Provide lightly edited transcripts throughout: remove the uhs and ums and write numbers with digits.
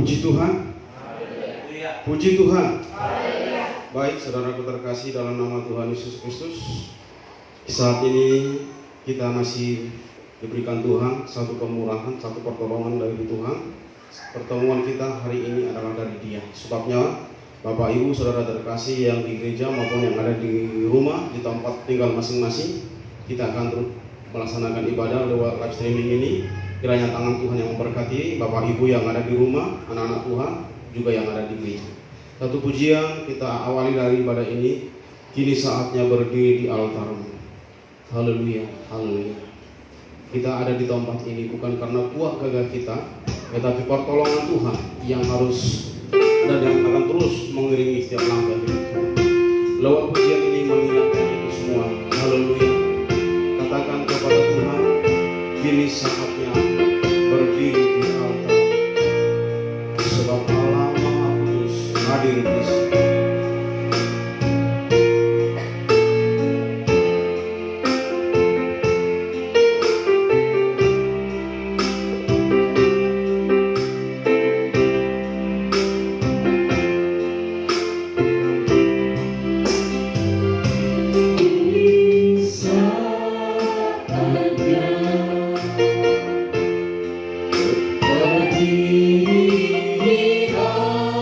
Puji Tuhan. Puji Tuhan. Baik, saudaraku terkasih dalam nama Tuhan Yesus Kristus, saat ini kita masih diberikan Tuhan satu kemurahan, satu pertolongan dari Tuhan. Pertemuan kita hari ini adalah dari Dia. Sebabnya Bapak Ibu saudara terkasih yang di gereja maupun yang ada di rumah, di tempat tinggal masing-masing, kita akan terus melaksanakan ibadah lewat live streaming ini. Kiranya tangan Tuhan yang memberkati Bapak Ibu yang ada di rumah, anak-anak Tuhan juga yang ada di gereja. Satu pujian kita awali dari ibadah ini. Kini saatnya berdiri di altar-Mu. Haleluya, haleluya. Kita ada di tempat ini bukan karena kuat gagah kita, tetapi pertolongan Tuhan yang harus dan yang akan terus mengiringi setiap langkah hidup kita. Lewat pujian ini mengingatkan itu semua. Haleluya. Katakan kepada Tuhan, kini saatnya berdiri di altar, sebab Allah Maha Kudus hadir di sini. Berdiri di altar.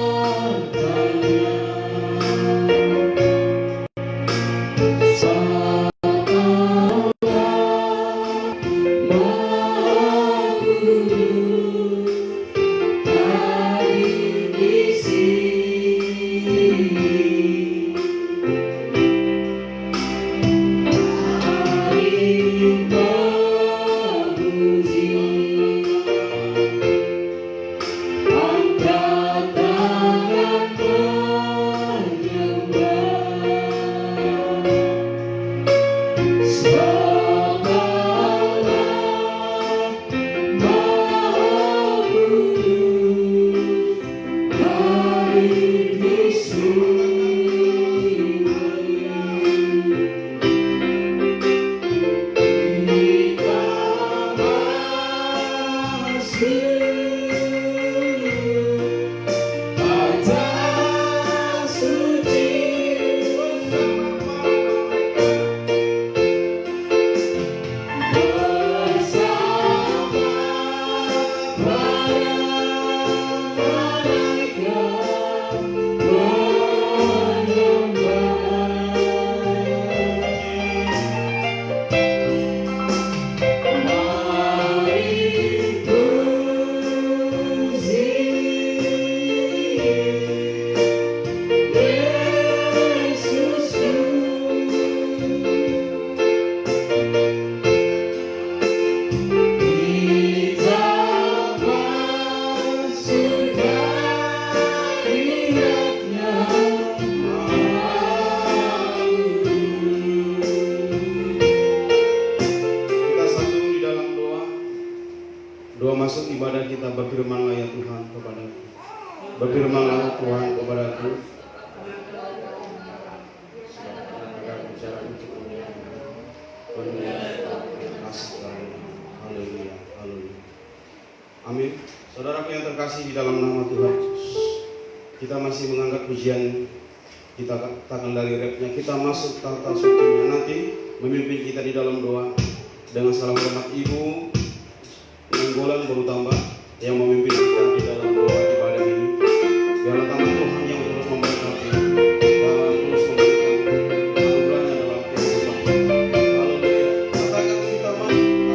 kasih karunia. Haleluya, haleluya. Amin. Saudaraku yang terkasih di dalam nama Tuhan Yesus, kita masih mengangkat pujian. Kita katakan dari repnya, kita masuk tata sucinya, nanti memimpin kita di dalam doa. Dengan salam hormat Ibu Nenggolan Baru Tambah yang memimpin kita di dalam doa ibadah ini. Biarlah tangan Tuhan yang terus memberkati dan terus memberikan anugerahnya dalam kehidupan kita. Haleluya. Katakan kita masuk.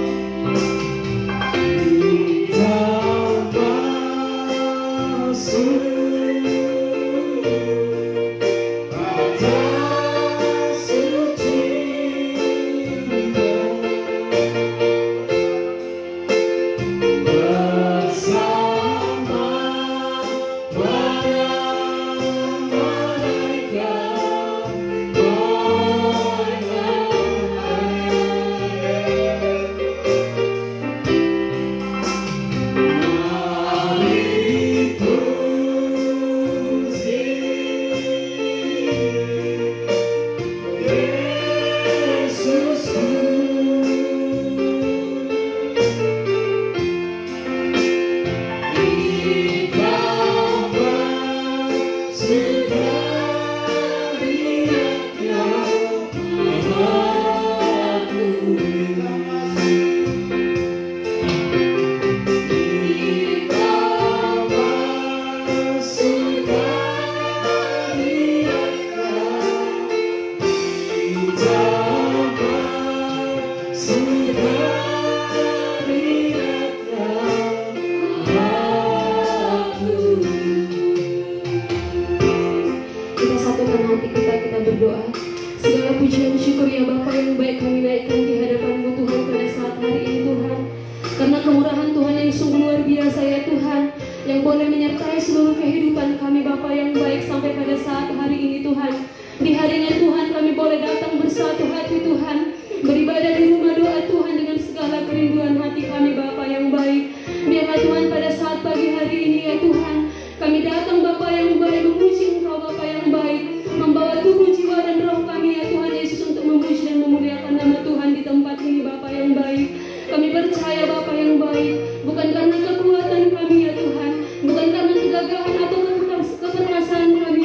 Bukan karena kekuatan kami ya Tuhan, bukan karena kegagahan atau keperkasaan kami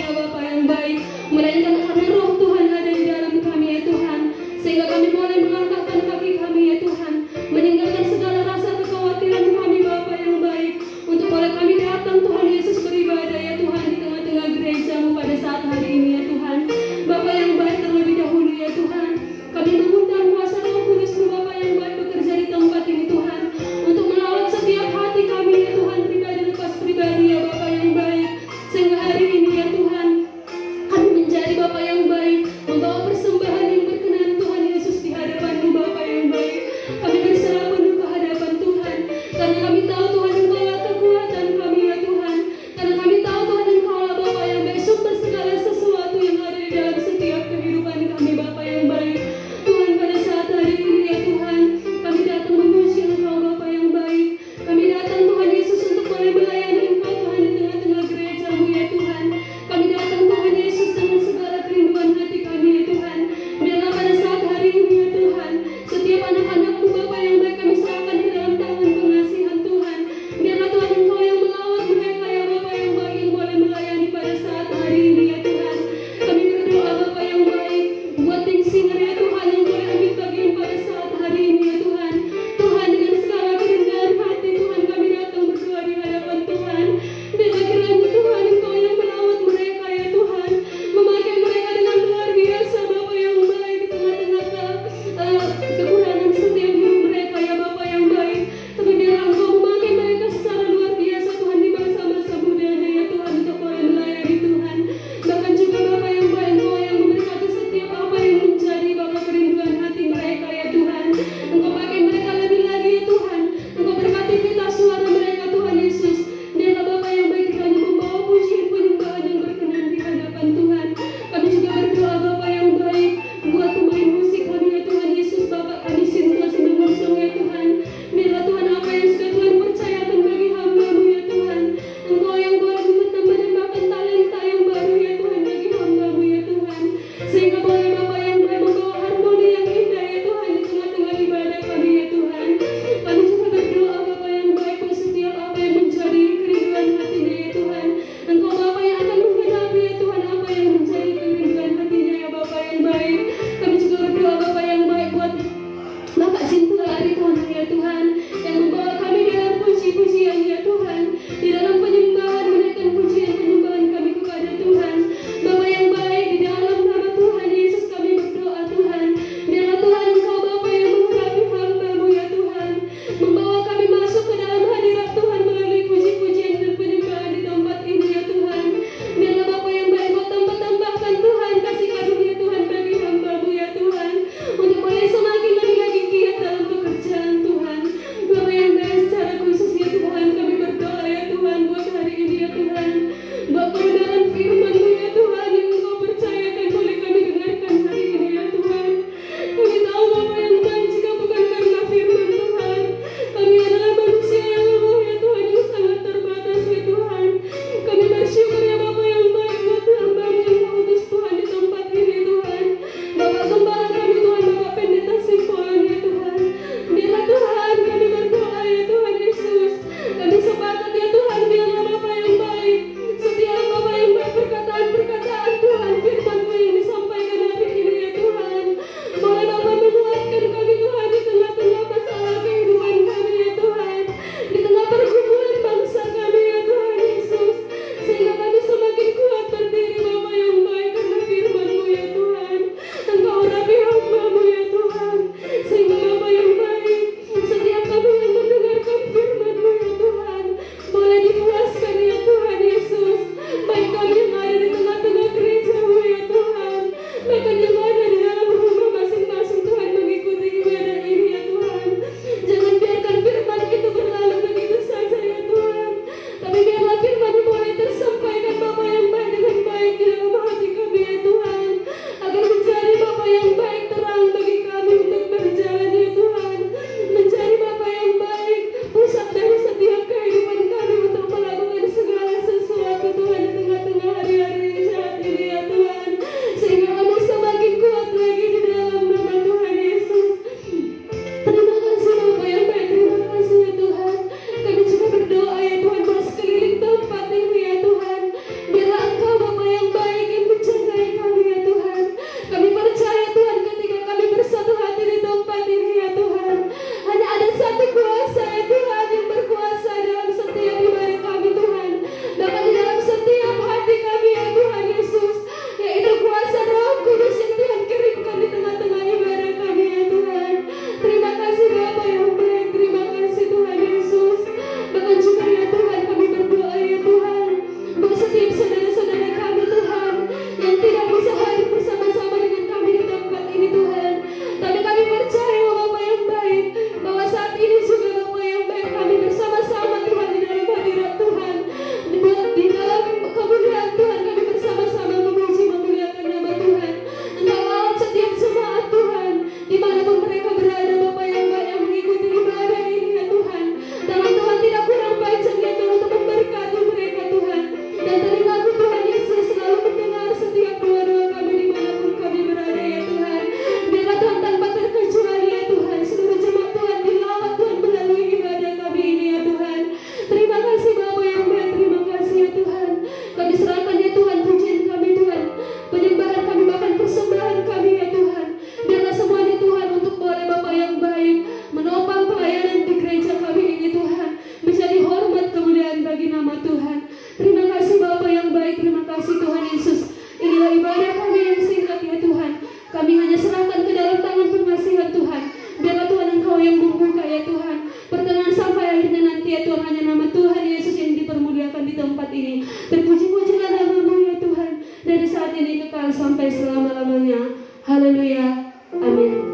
sampai selama-lamanya. Haleluya. Amin.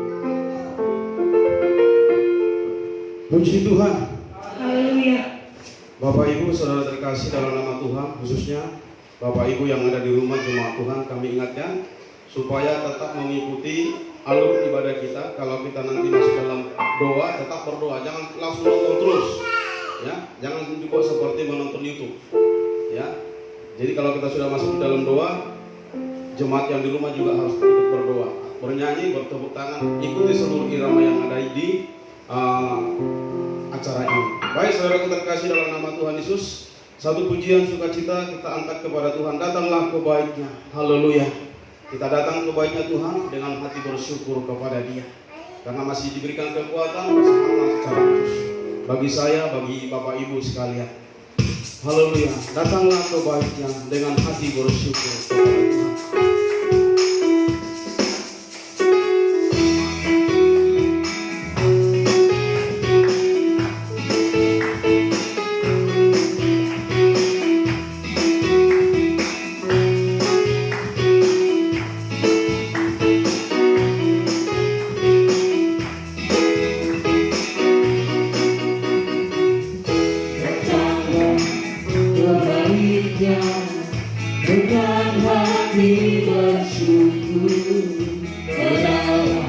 Puji Tuhan. Haleluya. Bapak Ibu saudara terkasih dalam nama Tuhan, khususnya Bapak Ibu yang ada di rumah jemaat Tuhan, kami ingatkan supaya tetap mengikuti alur ibadah kita. Kalau kita nanti masuk dalam doa, tetap berdoa, jangan langsung nonton terus, ya. Jangan juga seperti menonton YouTube, ya. Jadi kalau kita sudah masuk dalam doa, jemaat yang di rumah juga harus ikut berdoa, bernyanyi, bertepuk tangan, ikuti seluruh irama yang ada di acara ini. Baik saudara terkasih dalam nama Tuhan Yesus, satu pujian sukacita kita angkat kepada Tuhan. Datanglah ke baiknya. Haleluya. Kita datang ke baiknya Tuhan dengan hati bersyukur kepada Dia, karena masih diberikan kekuatan bersama secara khusus bagi saya, bagi Bapak Ibu sekalian. Haleluya. Datanglah ke baiknya dengan hati bersyukur kepada Tuhan. Dengan hati bersyukur adalah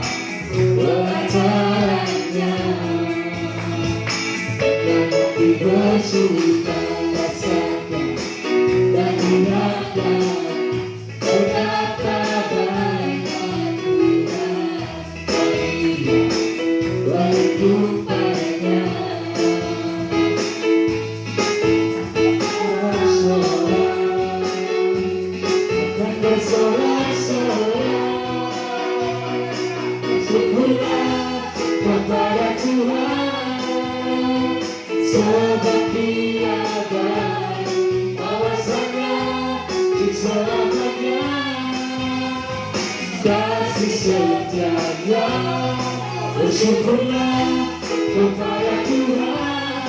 pengacaranya, dan hati bersuka rasakan dan ingatlah betapa baiknya Tuhan. Haleluya, bersyukur padanya. Syukurlah kepada Tuhan, sebab Dia baik, awasannya di selamanya, kasih setianya. Bersyukurlah kepada Tuhan,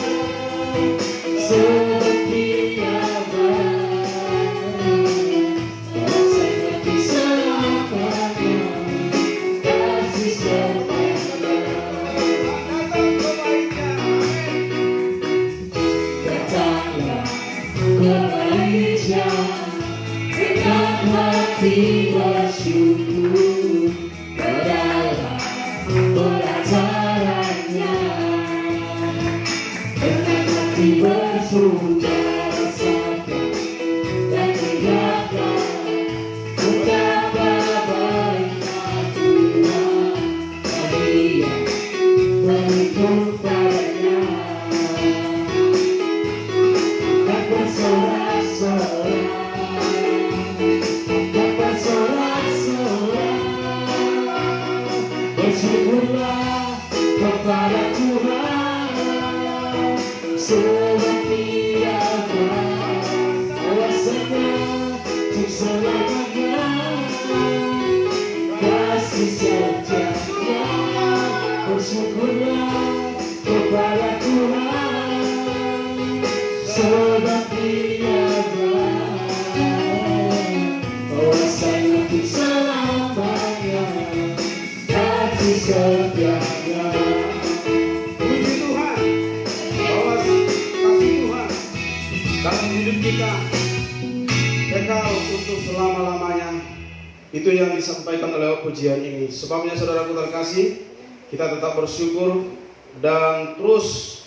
sebab Dia baik, awasannya di selamanya. Kebaiknya dengan hati bersyukur adalah pengacaranya, dengan hati bersuka rasakan dan ingatlah betapa baiknya Tuhan. Haleluya, bersyukur padanya. Bersyukurlah kepada Tuhan, sebab Dia baik, awasannya untuk selamanya, kasih setianya. Bersyukurlah kepada Tuhan, sebab Dia baik, awasannya untuk selamanya, kasih setianya. Puji Tuhan bahwa kasih Tuhan dalam hidup kita kekal untuk selama-lamanya. Itu yang disampaikan oleh pujian ini. Sebabnya saudaraku terkasih, kita tetap bersyukur dan terus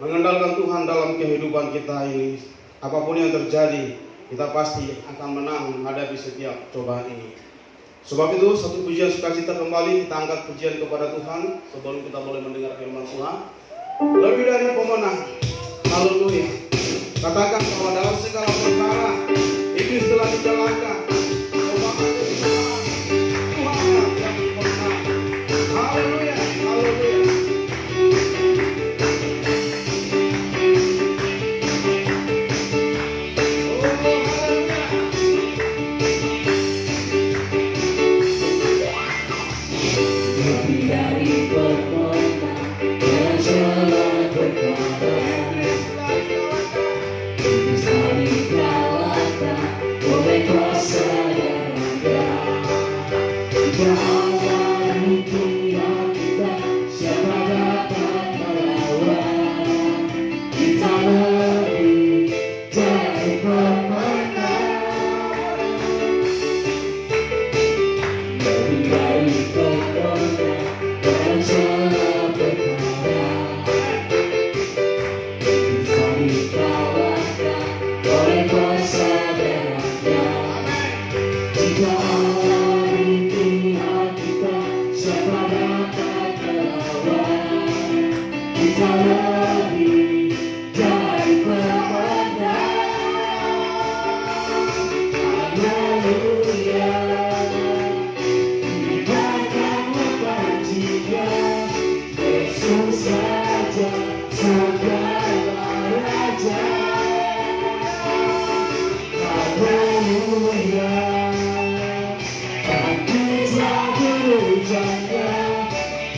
mengandalkan Tuhan dalam kehidupan kita ini. Apapun yang terjadi, kita pasti akan menang menghadapi setiap cobaan ini. Sebab itu satu pujian sukacita kembali kita angkat pujian kepada Tuhan sebelum kita boleh mendengar firman Tuhan. Lebih dari pemenang. Haleluya. Katakan bahwa dalam segala perkara itu telah dijalankan. Tuhan yang pemenang. Haleluya. Haleluya. Kuasa Jika Allah dunia kita, siapa dapat melawan? Kita lebih dari pemenang, lebih dari pemenang dan segala perkara. Bisa dikalahkan oleh kuasa darahnya. Jika Allah dunia kita, siapa dapat melawan? Kita lebih dari pemenang. Haleluya. Diberikanlah baginya Yesus saja segala raja. Haleluya. Bangkitlah gerejanya,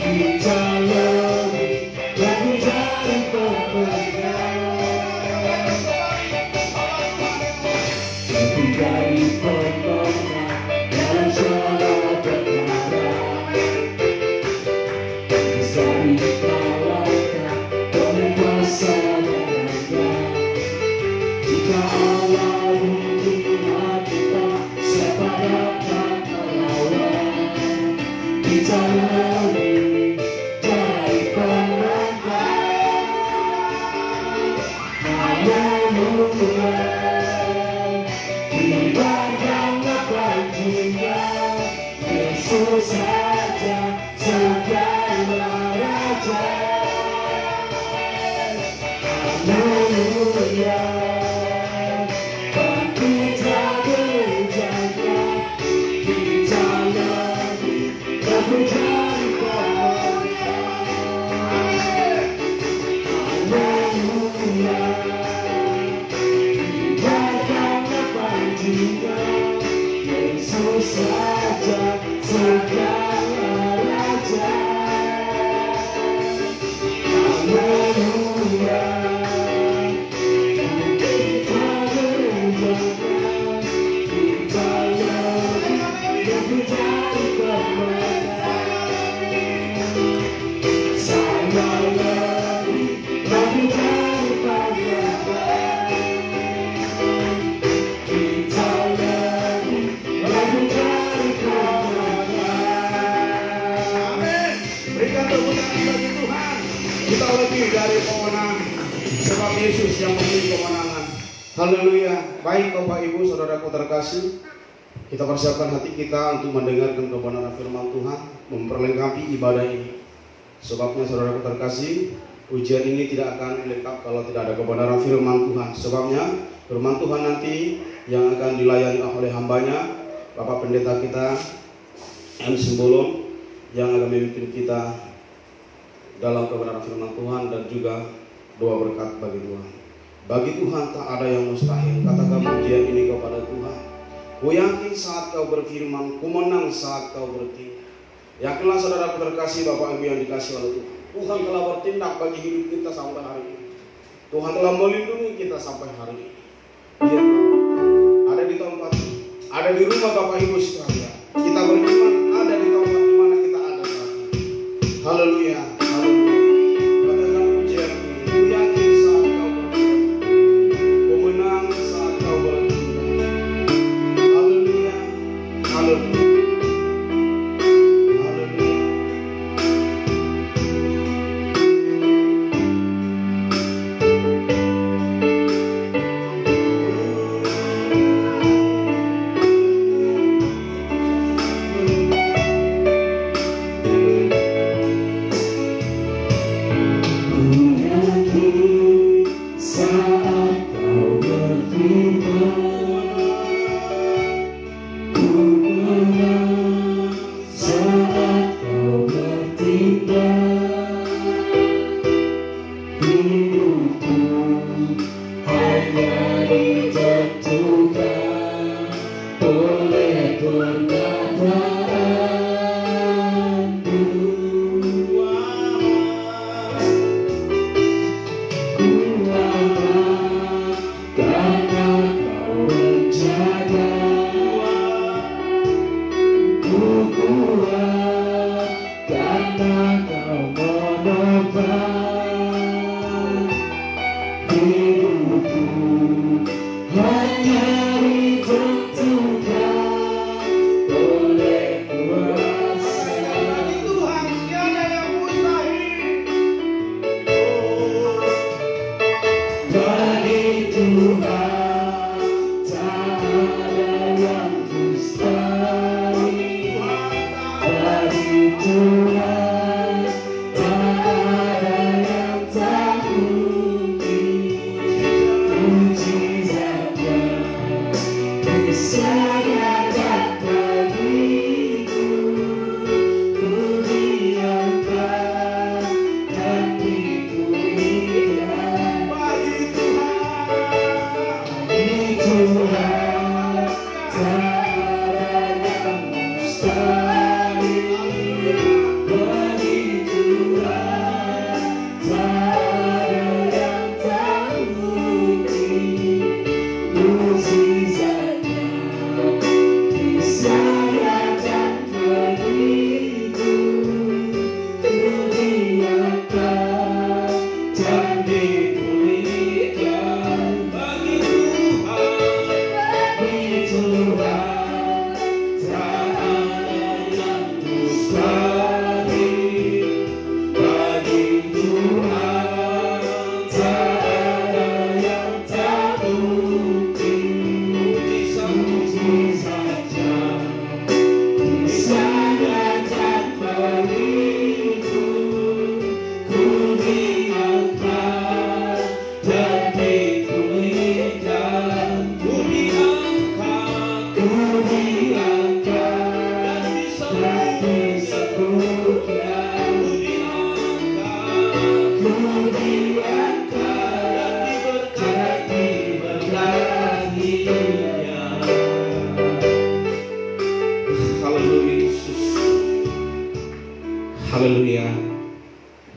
kita lebih dari pemenang, lebih dari pemenang dalam segala perkara. Bisa dikalahkan oleh kuasa darahnya. Jika Allah dunia kita, siapa dapat melawan? Kita lebih dari pemenang. Haleluya. Diberikanlah baginya Yesus saja segala raja. Haleluya. Bangkitlah gerejanya, kita lebih dari pemenang. Haleluya. Diberikanlah baginya Yesus saja segala raja. Haleluya. Bangkitlah gerejanya, kita lebih dari pemenang. Saya lebih dari pemenang. Kita lebih dari pemenang. Amin. Berikan tepuk tangan bagi Tuhan. Kita lebih dari pemenang, sebab Yesus yang memiliki kemenangan. Haleluya. Baik Bapak Ibu Saudaraku terkasih, kita persiapkan hati kita untuk mendengarkan kebenaran firman Tuhan, memperlengkapi ibadah ini. Sebabnya saudaraku terkasih, ujian ini tidak akan lengkap kalau tidak ada kebenaran firman Tuhan. Sebabnya firman Tuhan nanti yang akan dilayani oleh hambanya, Bapak Pendeta kita M. Simbolon, yang akan memimpin kita dalam kebenaran firman Tuhan dan juga doa berkat bagi Tuhan. Bagi Tuhan tak ada yang mustahil. Katakan pujian ini kepada Tuhan. Ku yakin saat kau berfirman, ku menang saat kau bertindak. Yakinlah saudara terkasih, Bapak Ibu yang dikasih oleh Tuhan. Tuhan telah bertindak bagi hidup kita sampai hari ini. Tuhan telah melindungi kita sampai hari ini. Dia ada di tempat, ada di rumah Bapak Ibu sekalian. Kita beriman ada di tempat di mana kita ada saat ini. Haleluya. Haleluya. Katakan pujian ini. Ku yakin saat kau bertindak, ku menang saat kau bertindak. Haleluya. Haleluya. Ku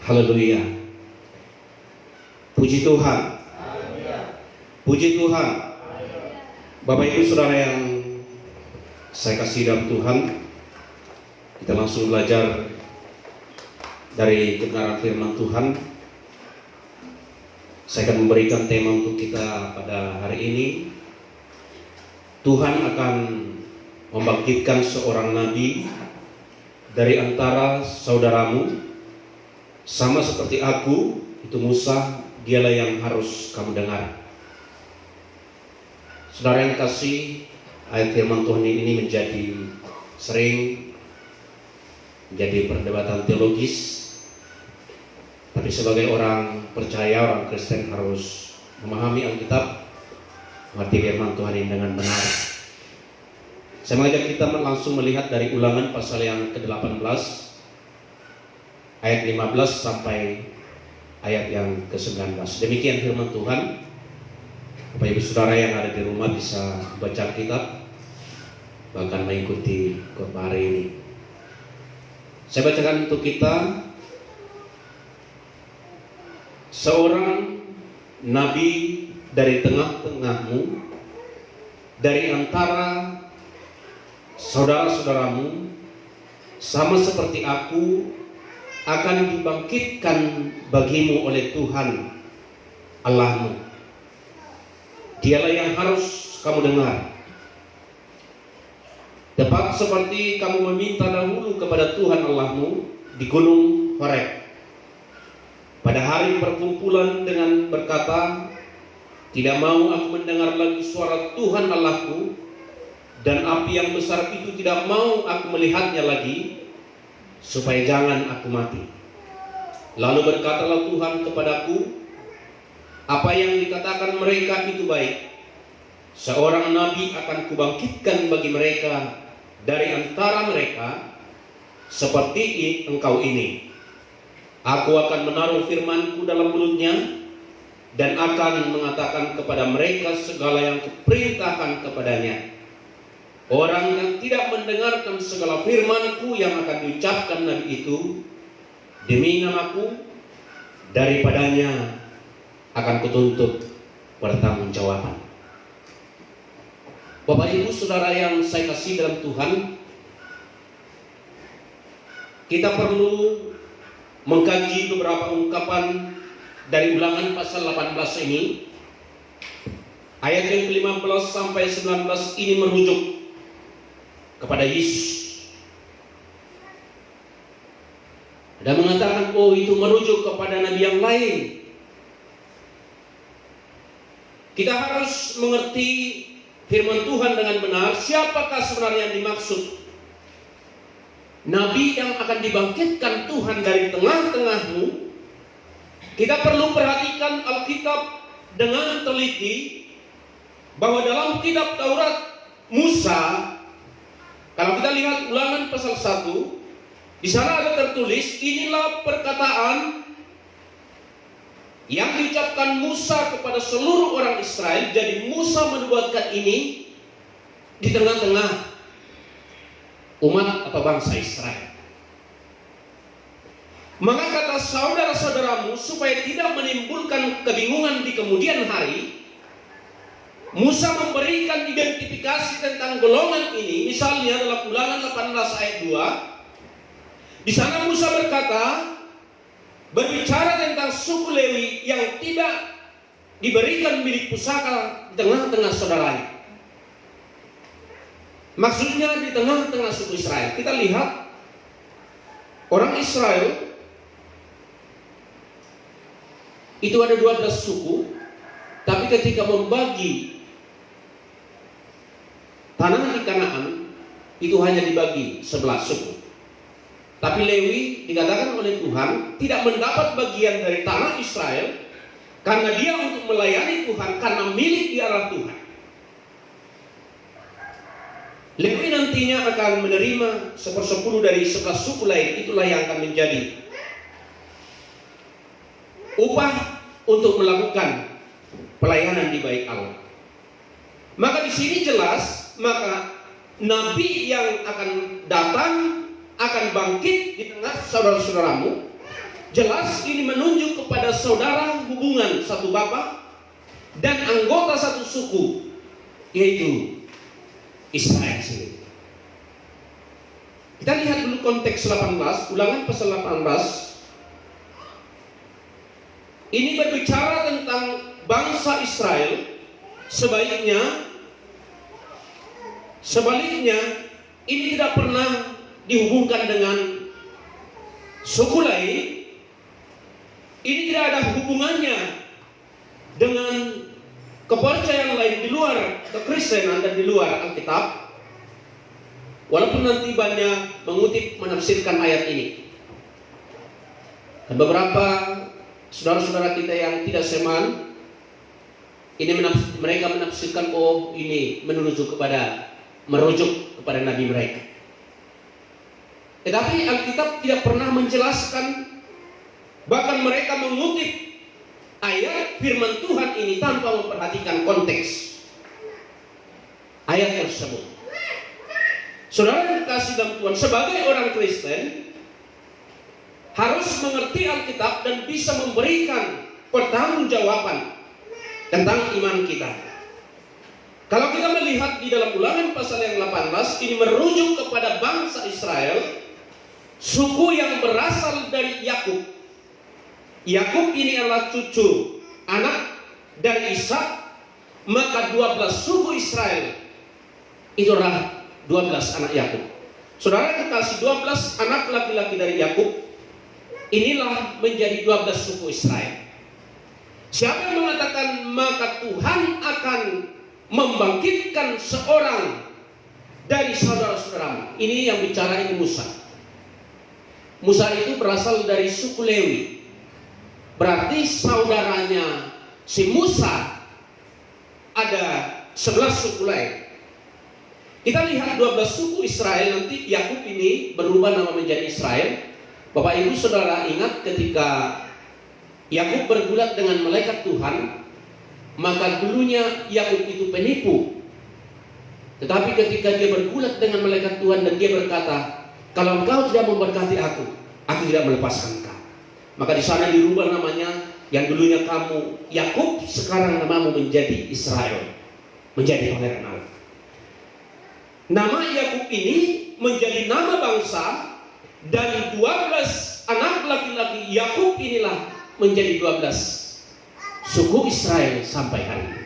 Haleluya. Puji Tuhan. Puji Tuhan. Bapak Ibu Saudara yang saya kasih dalam Tuhan, kita langsung belajar dari kebenaran firman Tuhan. Saya akan memberikan tema untuk kita pada hari ini. Tuhan akan membangkitkan seorang nabi dari antara saudaramu, sama seperti aku, itu Musa, dialah yang harus kamu dengar. Saudara yang kasih, ayat firman Tuhan ini sering menjadi perdebatan teologis. Tapi sebagai orang percaya, orang Kristen harus memahami Alkitab, mengerti firman Tuhan ini dengan benar. Saya mengajak kita langsung melihat dari Ulangan pasal yang ke-18 ayat 15 sampai ayat yang ke-19. Demikian firman Tuhan. Bapak Ibu Saudara yang ada di rumah bisa baca kitab, bahkan mengikuti khotbah hari ini. Saya bacakan untuk kita. Seorang nabi dari tengah-tengahmu, dari antara saudara-saudaramu, sama seperti aku, akan dibangkitkan bagimu oleh Tuhan Allahmu. Dialah yang harus kamu dengar. Tepat seperti kamu meminta dahulu kepada Tuhan Allahmu di gunung Horeb, pada hari perkumpulan dengan berkata, tidak mau aku mendengar lagi suara Tuhan Allahku, dan api yang besar itu tidak mau aku melihatnya lagi, supaya jangan aku mati. Lalu berkatalah Tuhan kepadaku, apa yang dikatakan mereka itu baik. Seorang nabi akan kubangkitkan bagi mereka dari antara mereka, seperti engkau ini. Aku akan menaruh firmanku dalam mulutnya, dan akan mengatakan kepada mereka segala yang kuperintahkan kepadanya. Orang yang tidak mendengarkan segala firmanku yang akan diucapkan nabi itu demi namaku, daripadanya akan kutuntut pertanggungjawaban. Bapak Ibu Saudara yang saya kasih dalam Tuhan, kita perlu mengkaji beberapa ungkapan dari Ulangan pasal 18 ini. Ayat yang ke-15 sampai 19 ini merujuk kepada Yesus. Dan mengatakan, oh itu merujuk kepada nabi yang lain. Kita harus mengerti firman Tuhan dengan benar. Siapakah sebenarnya yang dimaksud? Nabi yang akan dibangkitkan Tuhan dari tengah-tengahmu. Kita perlu perhatikan Alkitab dengan teliti, bahwa dalam kitab Taurat Musa, kalau kita lihat Ulangan pasal 1, di sana ada tertulis, inilah perkataan yang diucapkan Musa kepada seluruh orang Israel. Jadi Musa menubuatkan ini di tengah-tengah umat atau bangsa Israel. Maka kata saudara-saudaramu, supaya tidak menimbulkan kebingungan di kemudian hari, Musa memberikan identifikasi tentang golongan ini. Misalnya dalam Ulangan 18 ayat 2, di sana Musa berkata, berbicara tentang suku Lewi yang tidak diberikan milik pusaka di tengah-tengah saudaranya. Maksudnya di tengah-tengah suku Israel. Kita lihat orang Israel itu ada 12 suku, tapi ketika membagi tanah di Kanaan itu hanya dibagi 11 suku. Tapi Lewi dikatakan oleh Tuhan tidak mendapat bagian dari tanah Israel, karena dia untuk melayani Tuhan, karena milik di arah Tuhan. Lewi nantinya akan menerima 1/10 dari 11 suku lain. Itulah yang akan menjadi upah untuk melakukan pelayanan di bait Allah. Maka di sini jelas, maka nabi yang akan datang akan bangkit di tengah saudara-saudaramu. jelas ini menunjuk kepada saudara hubungan satu bapa dan anggota satu suku, yaitu Israel sendiri. Kita lihat dulu konteks 18, Ulangan pasal 18. Ini berbicara tentang bangsa Israel. Sebaliknya ini tidak pernah dihubungkan dengan suku lain. Ini tidak ada hubungannya dengan kepercayaan lain di luar kekristenan dan di luar Alkitab. Walaupun nanti banyak mengutip menafsirkan ayat ini. Dan beberapa saudara-saudara kita yang tidak seman, mereka menafsirkan, oh ini merujuk kepada nabi mereka. Tetapi Alkitab tidak pernah menjelaskan, bahkan mereka mengutip ayat firman Tuhan ini tanpa memperhatikan konteks ayat tersebut. Saudara yang dikasihi dalam Tuhan, sebagai orang Kristen harus mengerti Alkitab dan bisa memberikan pertanggungjawaban tentang iman kita. Kalau kita melihat di dalam Ulangan pasal yang 18, ini merujuk kepada bangsa Israel, suku yang berasal dari Yakub. Yakub ini adalah cucu anak dari Ishak, maka 12 suku Israel itulah 12 anak Yakub. Saudara dikasih 12 anak laki-laki dari Yakub, inilah menjadi 12 suku Israel. Siapa yang mengatakan maka Tuhan akan membangkitkan seorang dari saudara-saudaramu? Ini yang bicara ini Musa. Musa itu berasal dari suku Lewi. Berarti saudaranya si Musa ada 11 suku lain. Kita lihat 12 suku Israel, nanti Yakub ini berubah nama menjadi Israel. Bapak Ibu Saudara ingat ketika Yakub bergulat dengan malaikat Tuhan, maka dulunya Yakub itu penipu. Tetapi ketika dia bergulat dengan malaikat Tuhan dan dia berkata, kalau engkau tidak memberkati aku tidak melepaskan engkau. Maka di sana dirubah namanya, yang dulunya kamu Yakub, sekarang namamu menjadi Israel, menjadi pangeran Allah. Nama Yakub ini menjadi nama bangsa, dan 12 anak laki-laki Yakub inilah menjadi 12 suku Israel sampai hari ini.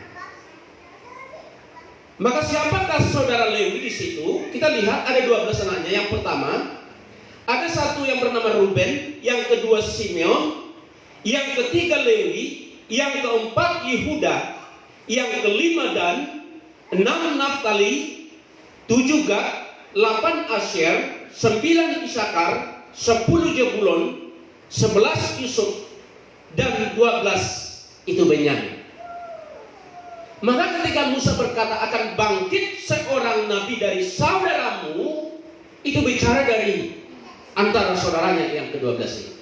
Maka siapakah saudara Lewi di situ? Kita lihat ada 12 anaknya. Yang pertama, ada satu yang bernama Ruben, yang kedua Simeon, yang ketiga Lewi, yang keempat Yehuda, yang kelima Dan, 6 Naftali, 7 Gad, 8 Asyer, 9 Isakar, 10 Zebulon, 11 Yusuf, dan 12 itu Benyamin. Maka ketika Musa berkata akan bangkit seorang nabi dari saudaramu, itu bicara dari antara saudaranya yang ke-12 ini.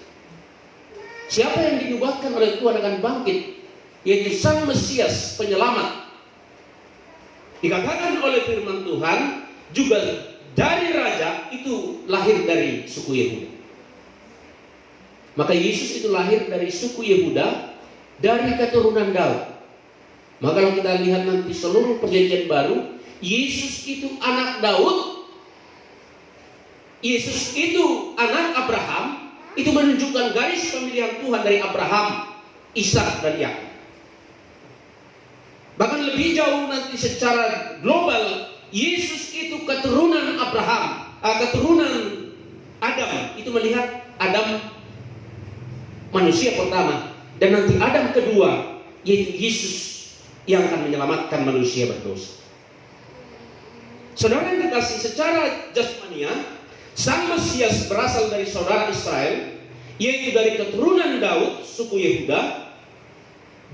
Siapa yang dinubuatkan oleh Tuhan akan bangkit, yaitu Sang Mesias penyelamat. Dikatakan oleh firman Tuhan juga dari raja itu lahir dari suku Yehuda. Maka Yesus itu lahir dari suku Yehuda, dari keturunan Daud. Maka kalau kita lihat nanti seluruh perjanjian baru, Yesus itu anak Daud, Yesus itu anak Abraham. Itu menunjukkan garis pemilihan Tuhan dari Abraham, Ishak dan Yakub. Bahkan lebih jauh nanti secara global, Yesus itu keturunan Abraham, keturunan Adam. Itu melihat Adam manusia pertama, dan nanti Adam kedua, yaitu Yesus yang akan menyelamatkan manusia berdosa. Saudara yang dikasih, secara jasmania Sang Mesias berasal dari saudara Israel, yaitu dari keturunan Daud, suku Yehuda.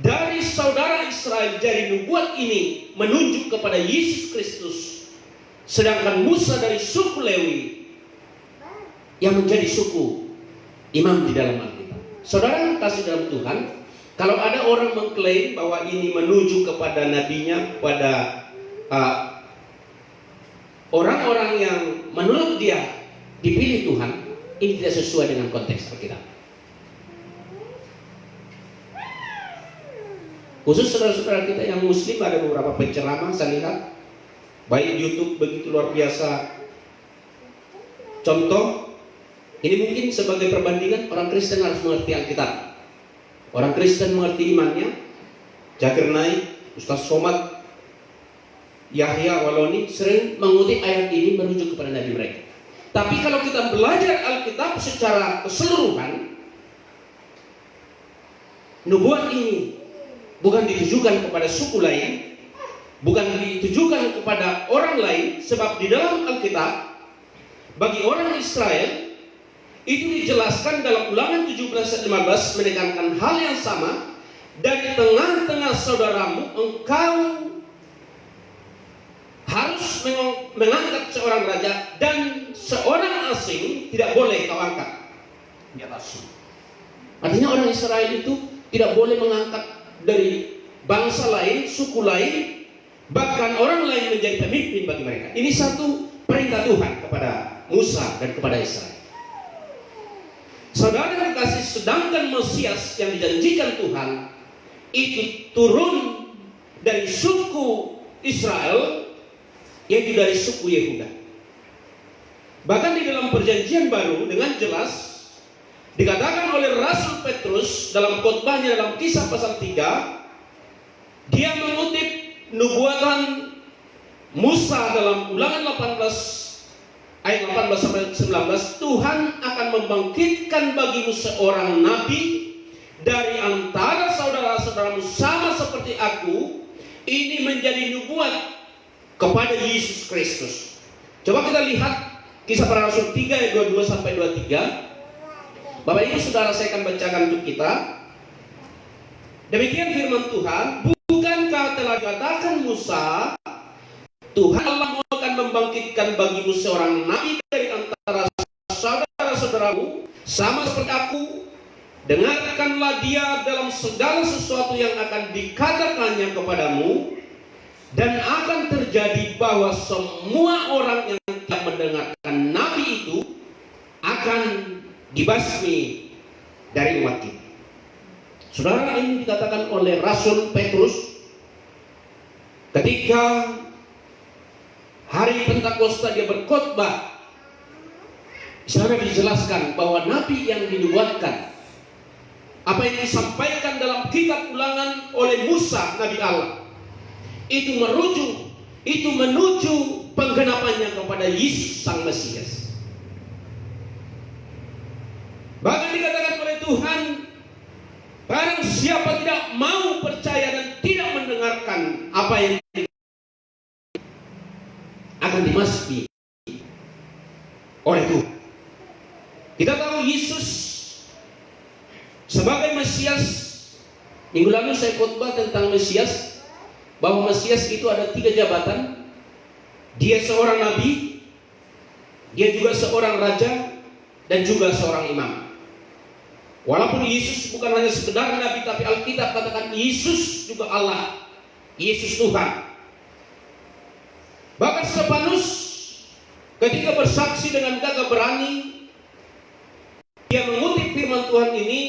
Dari saudara Israel, dari nubuat ini menunjuk kepada Yesus Kristus. Sedangkan Musa dari suku Lewi, yang menjadi suku imam di dalam Alkitab. Saudara yang kasih dalam Tuhan, kalau ada orang mengklaim bahwa ini menuju kepada nabinya, pada orang-orang yang menurut dia dipilih Tuhan, ini tidak sesuai dengan konteks Alkitab. Khusus saudara-saudara kita yang muslim, ada beberapa penceramah saya lihat, baik YouTube begitu luar biasa. Contoh, ini mungkin sebagai perbandingan, orang Kristen harus mengerti Alkitab. Orang Kristen mengerti imannya. Zakir Naik, Ustaz Somad, Yahya Waloni sering mengutip ayat ini merujuk kepada Nabi mereka. Tapi kalau kita belajar Alkitab secara keseluruhan, nubuat ini bukan ditujukan kepada suku lain, bukan ditujukan kepada orang lain, sebab di dalam Alkitab bagi orang Israel itu dijelaskan dalam Ulangan 17:15 menekankan hal yang sama. Dari tengah-tengah saudaramu engkau harus mengangkat seorang raja, dan seorang asing tidak boleh kau angkat di atasmu. Artinya orang Israel itu tidak boleh mengangkat dari bangsa lain, suku lain, bahkan orang lain menjadi pemimpin bagi mereka. Ini satu perintah Tuhan kepada Musa dan kepada Israel. Saudara yang dikasih, sedangkan Mesias yang dijanjikan Tuhan itu turun dari suku Israel, yaitu dari suku Yehuda. Bahkan di dalam perjanjian baru dengan jelas dikatakan oleh Rasul Petrus dalam khotbahnya dalam Kisah pasal 3, dia mengutip nubuatan Musa dalam Ulangan 18 ayat 18 sampai 19, Tuhan akan membangkitkan bagimu seorang nabi dari antara saudara-saudaramu sama seperti aku. Ini menjadi nubuat kepada Yesus Kristus. Coba kita lihat Kisah Para Rasul 3 ayat 22 sampai 23. Bapak Ibu Saudara, saya akan bacakan untuk kita. Demikian firman Tuhan, bukankah telah dikatakan Musa, Tuhan Allah akan membangkitkan bagimu seorang nabi dari antara saudara-saudaramu sama seperti aku. Dengarkanlah dia dalam segala sesuatu yang akan dikatakannya kepadamu, dan akan terjadi bahwa semua orang yang tidak mendengarkan nabi itu akan dibasmi dari umat kita. Saudara, ini dikatakan oleh Rasul Petrus ketika hari Pentakosta dia berkhotbah. Di sana dijelaskan bahwa nabi yang dinubuatkan, apa yang disampaikan dalam kitab Ulangan oleh Musa Nabi Allah, itu menuju penggenapannya kepada Yesus Sang Mesias. Bahkan dikatakan oleh Tuhan, barang siapa tidak mau percaya dan tidak mendengarkan apa yang akan dimasuki oleh Tuhan. Kita tahu Yesus sebagai Mesias. Minggu lalu saya khotbah tentang Mesias, bahwa Mesias itu ada 3 jabatan. Dia seorang nabi, dia juga seorang raja, dan juga seorang imam. Walaupun Yesus bukan hanya sekedar nabi, tapi Alkitab katakan Yesus juga Allah, Yesus Tuhan. Bahkan Stefanus ketika bersaksi dengan gagah berani, dia mengutip firman Tuhan ini,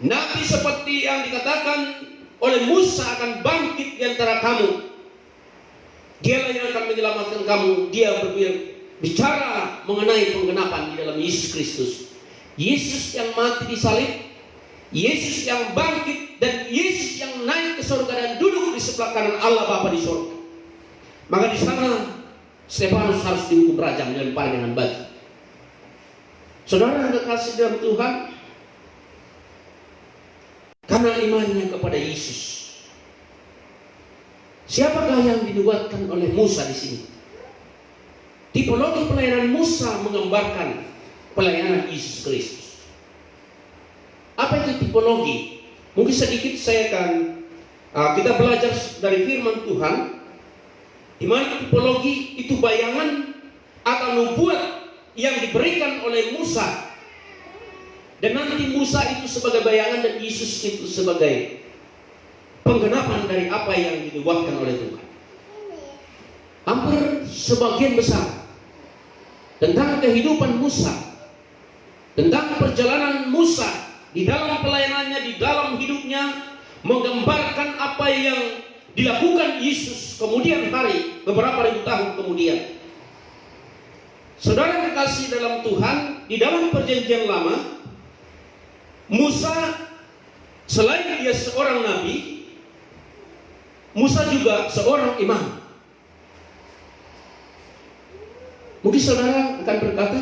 nabi seperti yang dikatakan oleh Musa akan bangkit di antara kamu. Dialah yang akan menyelamatkan kamu. Dia berbicara mengenai penggenapan di dalam Yesus Kristus. Yesus yang mati di salib, Yesus yang bangkit, dan Yesus yang naik ke surga dan duduk di sebelah kanan Allah Bapa di surga. Maka di sana Stefanus harus dihukum rajam dan dilempari dengan batu. Saudara yang kekasih dalam Tuhan, karena imannya kepada Yesus. Siapakah yang dinubuatkan oleh Musa di sini? Tipologi pelayanan Musa menggambarkan pelayanan Yesus Kristus. Apa itu tipologi? Mungkin sedikit saya akan kita belajar dari firman Tuhan, di mana tipologi itu bayangan atau nubuat yang diberikan oleh Musa. Dan nanti Musa itu sebagai bayangan dan Yesus itu sebagai penggenapan dari apa yang dinubuatkan oleh Tuhan. Hampir sebagian besar tentang kehidupan Musa, tentang perjalanan Musa di dalam pelayanannya, di dalam hidupnya, menggambarkan apa yang dilakukan Yesus kemudian hari, beberapa ribu tahun kemudian. Saudara kekasih dalam Tuhan, di dalam perjanjian lama, Musa selain dia seorang nabi, Musa juga seorang imam. Mungkin saudara akan berkata,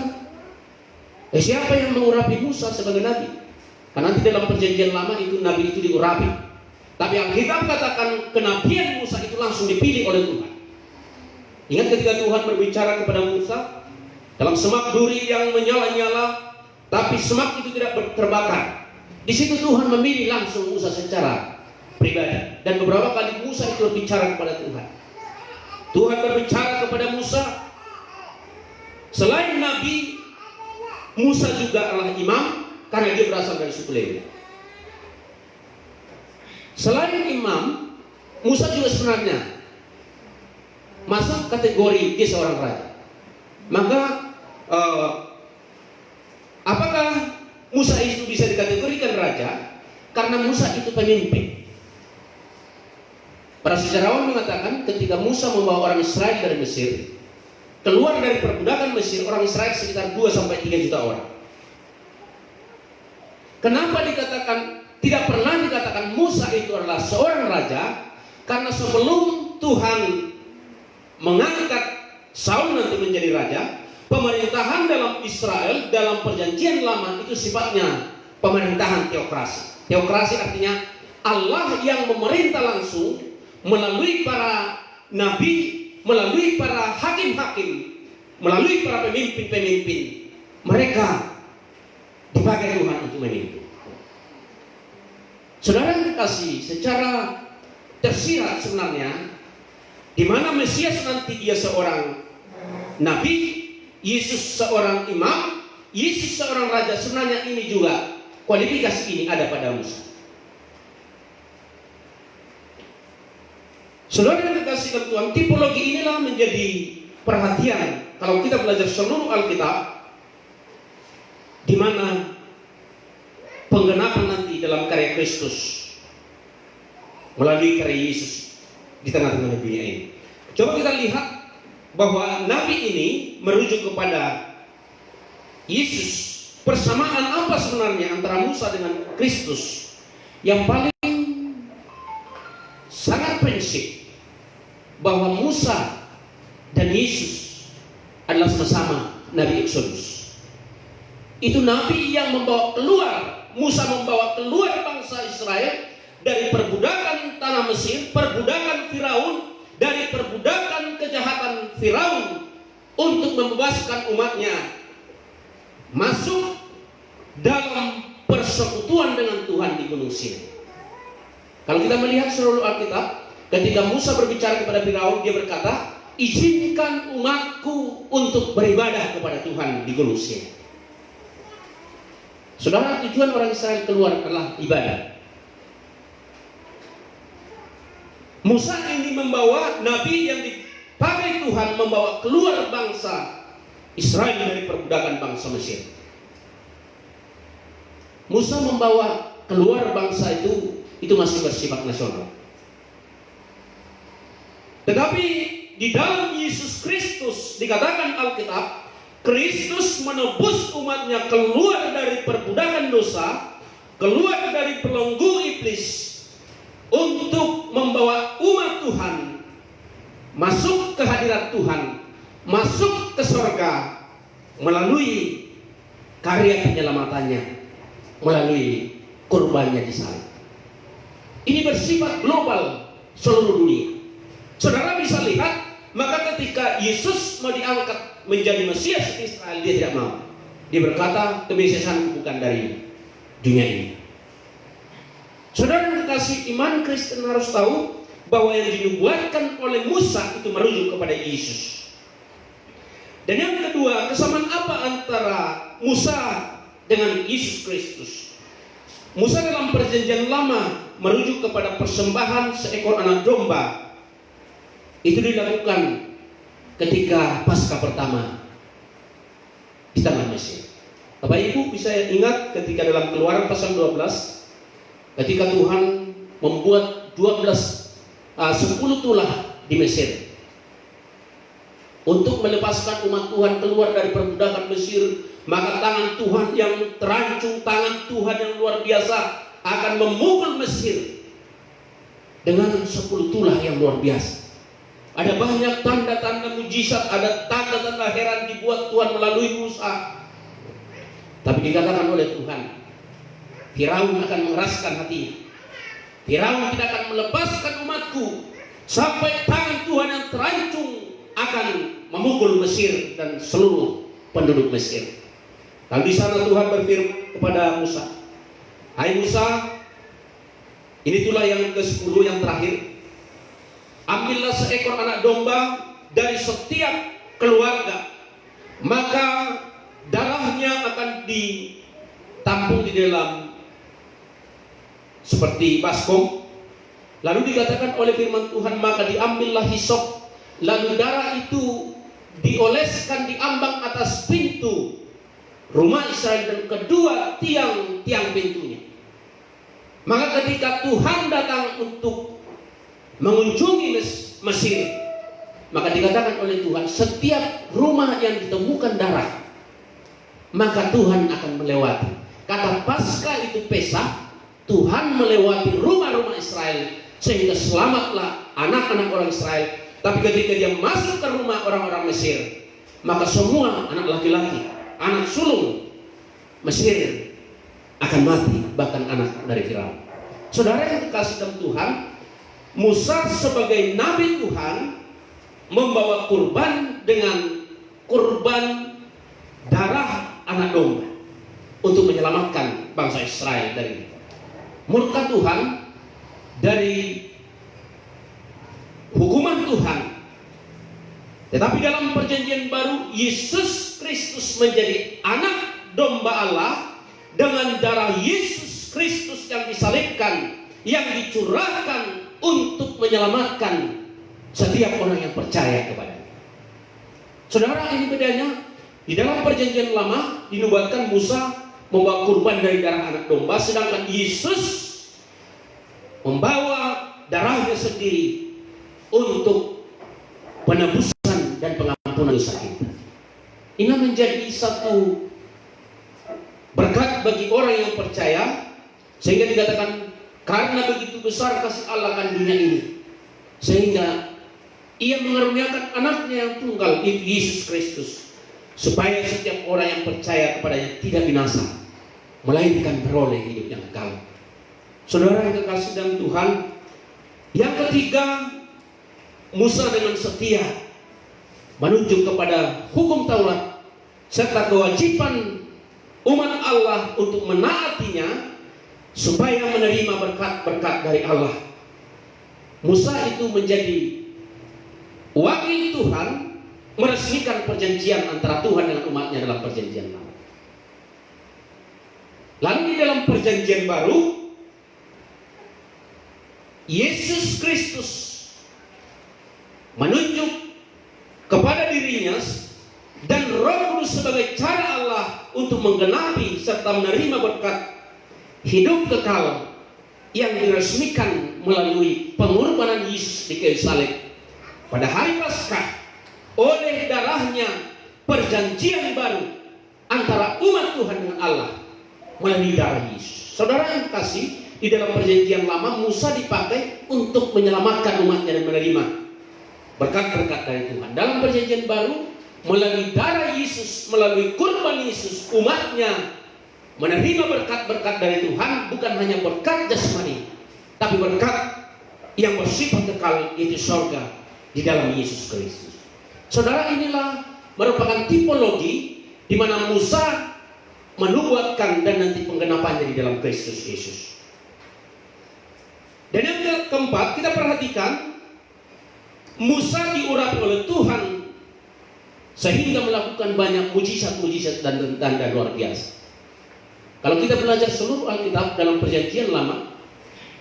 siapa yang mengurapi Musa sebagai nabi? Karena nanti dalam perjanjian lama itu nabi itu diurapi. Tapi Alkitab katakan kenabian Musa itu langsung dipilih oleh Tuhan. Ingat ketika Tuhan berbicara kepada Musa dalam semak duri yang menyala-nyala, tapi semak itu tidak terbakar. Di situ Tuhan memilih langsung Musa secara pribadi. Dan beberapa kali Musa itu berbicara kepada Tuhan. Tuhan berbicara kepada Musa. Selain nabi, Musa juga adalah imam karena dia berasal dari suku Lewi. Selain imam, Musa juga sebenarnya masuk kategori dia seorang raja. Maka apakah Musa itu bisa dikategorikan raja? Karena Musa itu pemimpin. Para sejarawan mengatakan ketika Musa membawa orang Israel dari Mesir, keluar dari perbudakan Mesir, orang Israel sekitar 2-3 juta orang. Kenapa dikatakan, tidak pernah dikatakan Musa itu adalah seorang raja? Karena sebelum Tuhan mengangkat Saul nanti menjadi raja, pemerintahan dalam Israel dalam perjanjian lama itu sifatnya pemerintahan teokrasi. Teokrasi artinya Allah yang memerintah langsung melalui para nabi, melalui para hakim-hakim, melalui para pemimpin-pemimpin. Mereka dipakai Tuhan untuk memimpin. Saudara yang dikasih, secara tersirat sebenarnya, di mana Mesias nanti dia seorang nabi, Yesus seorang imam, Yesus seorang raja. Sebenarnya ini juga kualifikasi ini ada pada Musa. Saudara yang dikasih Tuhan, tipologi inilah menjadi perhatian kalau kita belajar seluruh Alkitab, di mana penggenapan nanti dalam karya Kristus melalui karya Yesus di tengah-tengah dunia ini. Coba kita lihat bahwa nabi ini merujuk kepada Yesus. Persamaan apa sebenarnya antara Musa dengan Kristus? Yang paling sangat prinsip bahwa Musa dan Yesus adalah sama-sama Nabi Exodus. Itu nabi yang membawa keluar, Musa membawa keluar bangsa Israel dari perbudakan tanah Mesir, perbudakan Firaun, dari perbudakan kejahatan Firaun untuk membebaskan umatnya masuk dalam persekutuan dengan Tuhan di Gunung Sinai. Kalau kita melihat seluruh Alkitab, ketika Musa berbicara kepada Firaun, dia berkata, izinkan umatku untuk beribadah kepada Tuhan di Gunung Sinai. Saudara, tujuan orang Israel keluar adalah ibadah. Musa ini membawa nabi yang dipakai Tuhan membawa keluar bangsa Israel dari perbudakan bangsa Mesir. Musa membawa keluar bangsa itu masih bersifat nasional. Tetapi di dalam Yesus Kristus dikatakan Alkitab, Kristus menebus umatnya keluar dari perbudakan dosa, keluar dari belenggu iblis, untuk membawa umat Tuhan masuk ke hadirat Tuhan, masuk ke surga melalui karya penyelamatannya, melalui kurbannya di salib. Ini bersifat global seluruh dunia. Saudara bisa lihat, maka ketika Yesus mau diangkat menjadi Mesias Israel, dia tidak mau. Dia berkata, kemesiasanku bukan dari dunia ini. Saudara yang dikasih, iman Kristen harus tahu bahwa yang dinubuatkan oleh Musa itu merujuk kepada Yesus. Dan yang kedua, kesamaan apa antara Musa dengan Yesus Kristus? Musa dalam perjanjian lama merujuk kepada persembahan seekor anak domba. Itu dilakukan ketika Paskah pertama di tanah Mesir. Bapak Ibu bisa ingat ketika dalam Keluaran pasal 12, ketika Tuhan membuat 10 tulah di Mesir untuk melepaskan umat Tuhan keluar dari perbudakan Mesir. Maka tangan Tuhan yang terancung, tangan Tuhan yang luar biasa akan memukul Mesir dengan 10 tulah yang luar biasa. Ada banyak tanda-tanda mujizat, ada tanda-tanda heran dibuat Tuhan melalui Musa. Tapi dikatakan oleh Tuhan, Firaun akan mengeraskan hatinya. Firaun tidak akan melepaskan umatku sampai tangan Tuhan yang terancung akan memukul Mesir dan seluruh penduduk Mesir. Lalu di sana Tuhan berfirman kepada Musa, "Hai Musa, ini tulah yang ke-10 yang terakhir. Ambillah seekor anak domba dari setiap keluarga, maka darahnya akan ditampung di dalam seperti baskom." Lalu dikatakan oleh firman Tuhan, maka diambillah hisop, lalu darah itu dioleskan di ambang atas pintu rumah Israel dan kedua tiang pintunya. Maka ketika Tuhan datang untuk mengunjungi Mesir, maka dikatakan oleh Tuhan, setiap rumah yang ditemukan darah, maka Tuhan akan melewati. Kata Paskah itu Pesah, Tuhan melewati rumah-rumah Israel sehingga selamatlah anak-anak orang Israel. Tapi ketika dia masuk ke rumah orang-orang Mesir, maka semua anak laki-laki, anak sulung Mesir akan mati, bahkan anak dari Firaun. Saudara yang dikasih dalam Tuhan, Musa sebagai nabi Tuhan membawa kurban dengan kurban darah anak domba untuk menyelamatkan bangsa Israel dari murka Tuhan, dari hukuman Tuhan. Tetapi dalam perjanjian baru, Yesus Kristus menjadi anak domba Allah dengan darah Yesus Kristus yang disalibkan, yang dicurahkan untuk menyelamatkan setiap orang yang percaya kepadanya. Saudara, ini bedanya. Di dalam perjanjian lama dinubuatkan Musa membawa kurban dari darah anak domba, sedangkan Yesus membawa darahnya sendiri untuk penebusan dan pengampunan dosa kita. Ini menjadi satu berkat bagi orang yang percaya, sehingga dikatakan karena begitu besar kasih Allah akan dunia ini, sehingga Ia mengaruniakan anaknya yang tunggal, itu Yesus Kristus, supaya setiap orang yang percaya kepadanya tidak binasa, melainkan beroleh hidup yang kekal. Saudara yang kekasih dalam Tuhan, yang ketiga, Musa dengan setia menunjuk kepada hukum Taurat serta kewajiban umat Allah untuk menaatinya supaya menerima berkat-berkat dari Allah. Musa itu menjadi wakil Tuhan, meresmikan perjanjian antara Tuhan dengan umatnya dalam perjanjian lama. Lalu di dalam perjanjian baru, Yesus Kristus menunjuk kepada dirinya dan Roh Kudus sebagai cara Allah untuk menggenapi serta menerima berkat hidup kekal yang diresmikan melalui pengorbanan Yesus di kayu salib pada hari Paskah. Oleh darahnya perjanjian baru antara umat Tuhan dengan Allah melalui darah Yesus. Saudara yang kasih, di dalam perjanjian lama Musa dipakai untuk menyelamatkan umatnya dan menerima berkat-berkat dari Tuhan. Dalam perjanjian baru, melalui darah Yesus, melalui kurban Yesus, umatnya menerima berkat-berkat dari Tuhan, bukan hanya berkat jasmani, tapi berkat yang bersifat kekal, yaitu surga di dalam Yesus Kristus. Saudara, inilah merupakan tipologi di mana Musa menubuatkan dan nanti penggenapannya di dalam Kristus Yesus. Dan yang keempat, kita perhatikan Musa diurapi oleh Tuhan sehingga melakukan banyak mujizat-mujizat dan tanda luar biasa. Kalau kita belajar seluruh Alkitab dalam perjanjian lama,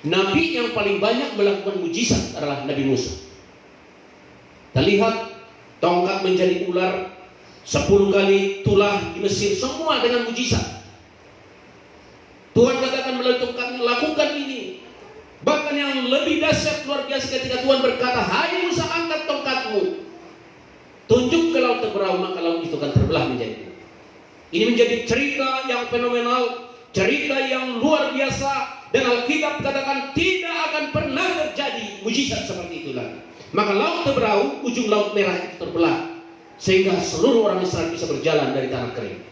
nabi yang paling banyak melakukan mujizat adalah Nabi Musa. Kita lihat tongkat menjadi ular, 10 kali tulah di Mesir, semua dengan mujizat. Tuhan katakan melalui tongkat, lakukan ini. Bahkan yang lebih dahsyat luar biasa ketika Tuhan berkata, "Hai Musa, angkat tongkatmu, tunjuk ke laut Teberau, maka laut itu akan terbelah menjadi dua." Ini menjadi cerita yang fenomenal, cerita yang luar biasa, dan Alkitab katakan tidak akan pernah terjadi mujizat seperti itu lagi. Maka laut Teberau, ujung laut merah itu terbelah, sehingga seluruh orang Israel bisa berjalan dari tanah kering.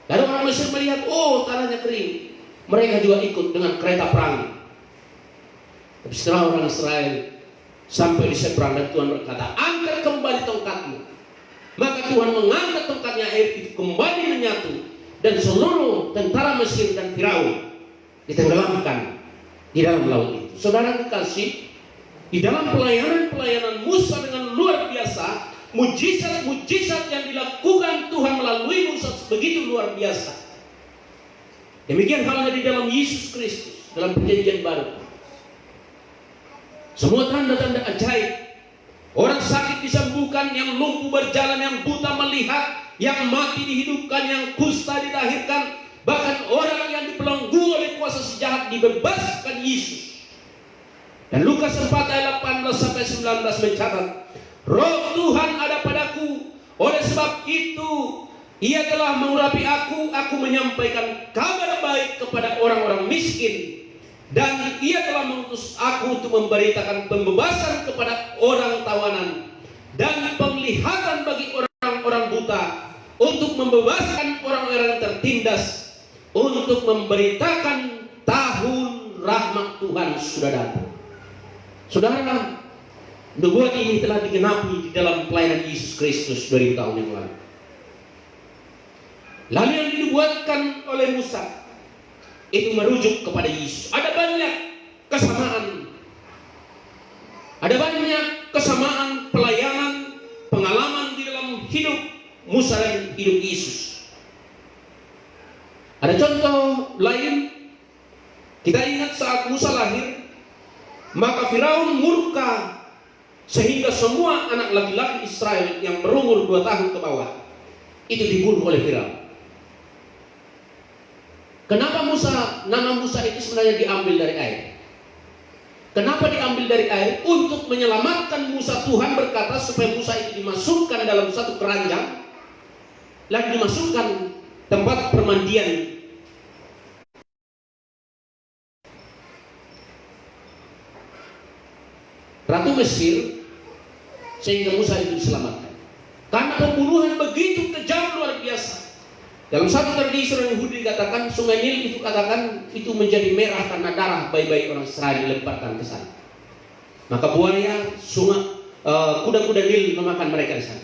Lalu orang Mesir melihat, oh tanahnya kering, mereka juga ikut dengan kereta perang. Tapi setelah orang Israel sampai di seberang, dan Tuhan berkata, angkat kembali tongkatmu. Maka Tuhan mengangkat tongkatnya, air itu kembali menyatu, dan seluruh tentara Mesir dan Firaun ditenggelamkan di dalam laut itu. Saudara kekasih, di dalam pelayanan Musa dengan luar biasa, mujizat-mujizat yang dilakukan Tuhan melalui Musa begitu luar biasa. Demikian halnya di dalam Yesus Kristus dalam perjanjian baru. Semua tanda-tanda ajaib. Orang sakit disembuhkan, yang lumpuh berjalan, yang buta melihat, yang mati dihidupkan, yang kusta dilahirkan, bahkan orang yang dibelenggu oleh kuasa sejahat dibebaskan Yesus. Dan Lukas 4 ayat 18 sampai 19 mencatat, Roh Tuhan ada padaku, oleh sebab itu Ia telah mengurapi aku menyampaikan kabar baik kepada orang-orang miskin, dan Ia telah mengutus aku untuk memberitakan pembebasan kepada orang tawanan dan penglihatan bagi orang-orang buta, untuk membebaskan orang-orang yang tertindas, untuk memberitakan tahun rahmat Tuhan sudah datang. Saudara, nubuat ini telah digenapi di dalam pelayanan Yesus Kristus 2000 tahun yang lalu. Lalu yang dinubuatkan oleh Musa itu merujuk kepada Yesus. Ada banyak kesamaan. Ada banyak kesamaan pelayanan, pengalaman di dalam hidup Musa dan hidup Yesus. Ada contoh lain. Kita ingat saat Musa lahir, maka Firaun murka sehingga semua anak laki-laki Israel yang berumur 2 tahun ke bawah itu dibunuh oleh Firaun. Kenapa nama Musa itu sebenarnya diambil dari air? Kenapa diambil dari air? Untuk menyelamatkan Musa. Tuhan berkata supaya Musa itu dimasukkan dalam satu keranjang, lalu dimasukkan tempat permandian. Ratu Mesir, sehingga Musa itu diselamatkan. Karena pembunuhan begitu kejam luar biasa. Dalam satu tradisi orang Yahudi dikatakan sungai Nil itu itu menjadi merah karena darah bayi-bayi orang Israel dilemparkan ke sana. Maka buaya, kuda-kuda Nil memakan mereka di sana.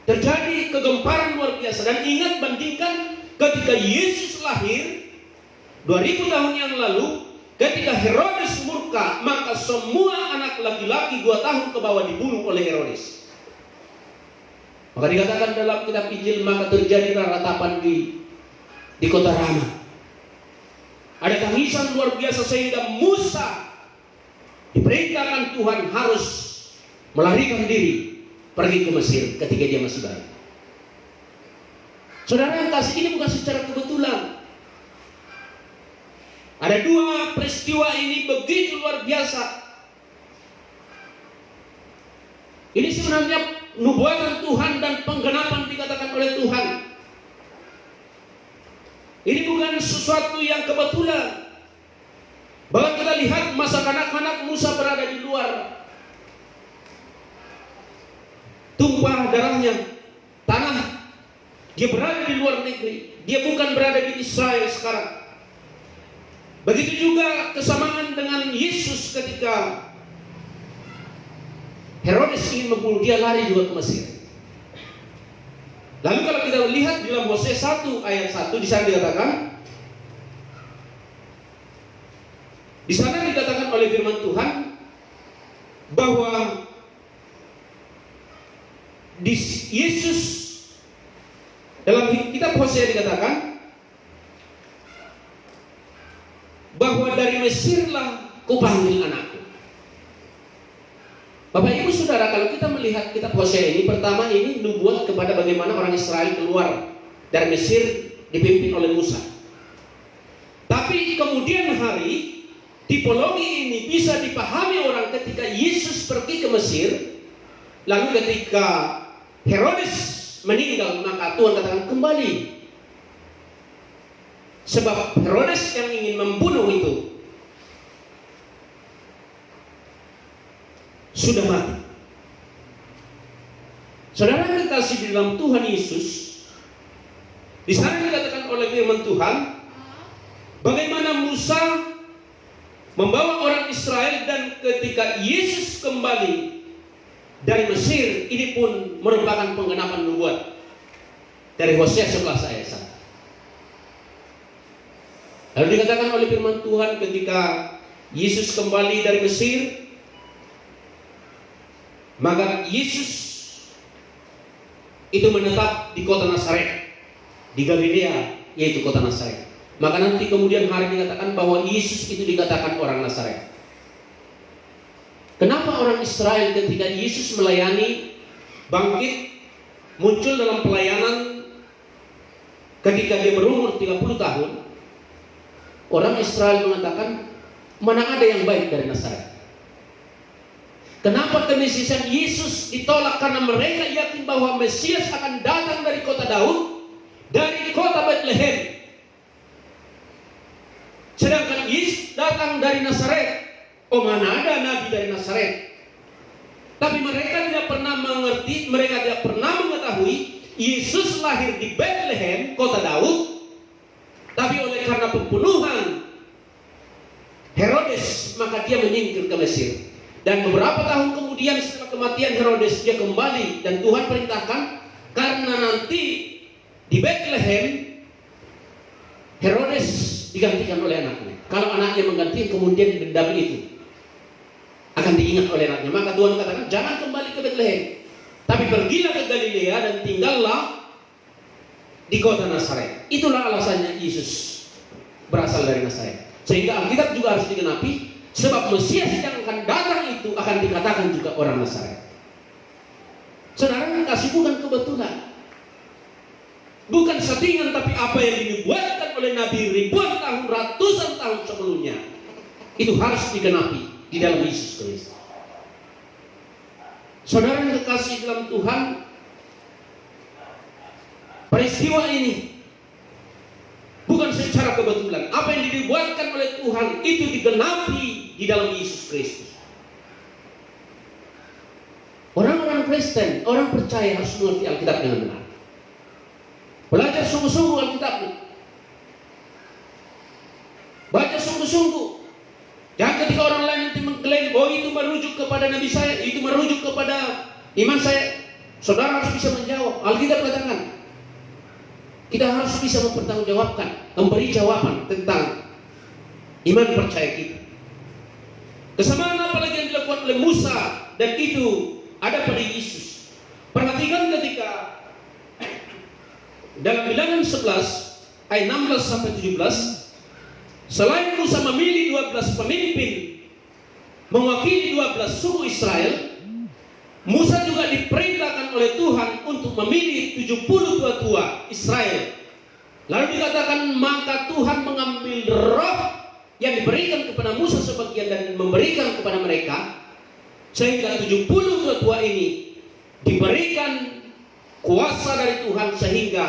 Terjadi kegemparan luar biasa. Dan ingat, bandingkan ketika Yesus lahir 2000 tahun yang lalu, ketika Herodes murka, maka semua anak laki-laki 2 tahun ke bawah dibunuh oleh Herodes. Maka dikatakan dalam kitab Injil, maka terjadilah ratapan di kota Rama. Ada tangisan luar biasa sehingga Musa diperintahkan Tuhan harus melarikan diri pergi ke Mesir ketika dia masih bayi. Saudara yang kasih, ini bukan secara kebetulan. Ada 2 peristiwa ini begitu luar biasa. Ini sebenarnya nubuatan Tuhan dan penggenapan dikatakan oleh Tuhan. Ini bukan sesuatu yang kebetulan. Bahkan kita lihat masa kanak-kanak Musa berada di luar, tumpah darahnya tanah. Dia berada di luar negeri. Dia bukan berada di Israel sekarang. Begitu juga kesamaan dengan Yesus ketika Herodes ingin membunuh dia, lari juga ke Mesir. Lalu kalau kita lihat di dalam Hosea 1 ayat 1, di sana dikatakan oleh firman Tuhan bahwa di Yesus, dalam kitab Hosea dikatakan bahwa dari Mesirlah kupanggil anakku. Bapak Ibu Saudara, kalau kita melihat kitab Hosea ini, pertama ini nubuat kepada bagaimana orang Israel keluar dari Mesir dipimpin oleh Musa. Tapi kemudian hari, tipologi ini bisa dipahami orang ketika Yesus pergi ke Mesir, lalu ketika Herodes meninggal, maka Tuhan katakan kembali. Sebab Herodes yang ingin membunuh itu sudah mati. Saudara kekasih di dalam Tuhan Yesus, di sana dikatakan oleh firman Tuhan, bagaimana Musa membawa orang Israel dan ketika Yesus kembali dari Mesir, ini pun merupakan penggenapan nubuat dari Hosea 11 ayat 1. Lalu dikatakan oleh firman Tuhan ketika Yesus kembali dari Mesir, maka Yesus itu menetap di kota Nazaret, di Galilea, yaitu kota Nazaret. Maka nanti kemudian hari dikatakan bahwa Yesus itu dikatakan orang Nazaret. Kenapa orang Israel ketika Yesus melayani, bangkit, muncul dalam pelayanan ketika dia berumur 30 tahun, orang Israel mengatakan, mana ada yang baik dari Nazaret? Kenapa kemesiasan Yesus ditolak? Karena mereka yakin bahwa Mesias akan datang dari kota Daud, dari kota Bethlehem. Sedangkan Yesus datang dari Nazaret. Oh, mana ada nabi dari Nazaret? Tapi mereka tidak pernah mengerti, mereka tidak pernah mengetahui Yesus lahir di Bethlehem, kota Daud. Tapi oleh karena pembunuhan Herodes, maka dia menyingkir ke Mesir. Dan beberapa tahun kemudian setelah kematian Herodes, dia kembali dan Tuhan perintahkan, karena nanti di Bethlehem Herodes digantikan oleh anaknya. Kalau anaknya mengganti, kemudian dendam itu akan diingat oleh anaknya. Maka Tuhan katakan, jangan kembali ke Bethlehem, tapi pergilah ke Galilea dan tinggallah di kota Nazaret. Itulah alasannya Yesus berasal dari Nazaret. Sehingga Alkitab juga harus digenapi, sebab Mesias yang akan datang itu akan dikatakan juga orang Nazaret. Saudara kasih, bukan kebetulan, bukan settingan, tapi apa yang dibuatkan oleh Nabi ribuan tahun, ratusan tahun sebelumnya, itu harus digenapi di dalam Yesus Kristus. Saudara yang kekasih dalam Tuhan, peristiwa ini bukan secara kebetulan. Apa yang dibuatkan oleh Tuhan itu digenapi di dalam Yesus Kristus. Orang-orang Kristen, orang percaya harus mengerti Alkitab dengan benar. Belajar sungguh-sungguh Alkitabnya. Baca sungguh-sungguh. Jangan ketika orang lain nanti mengklaim, oh itu merujuk kepada Nabi saya, itu merujuk kepada iman saya. Saudara harus bisa menjawab. Alkitab katakan, kita harus bisa mempertanggungjawabkan, memberi jawaban tentang iman percaya kita. Kesamaan apalagi yang dilakukan oleh Musa, dan itu ada pada Yesus. Perhatikan ketika dalam Bilangan 11 ayat 16 sampai 17, selain Musa memilih 12 pemimpin mewakili 12 suku Israel, Musa juga diperintahkan oleh Tuhan untuk memilih 70 tua-tua Israel. Lalu dikatakan, maka Tuhan mengambil roh yang diberikan kepada Musa sebagian dan memberikan kepada mereka, sehingga 70 tua-tua ini diberikan kuasa dari Tuhan, sehingga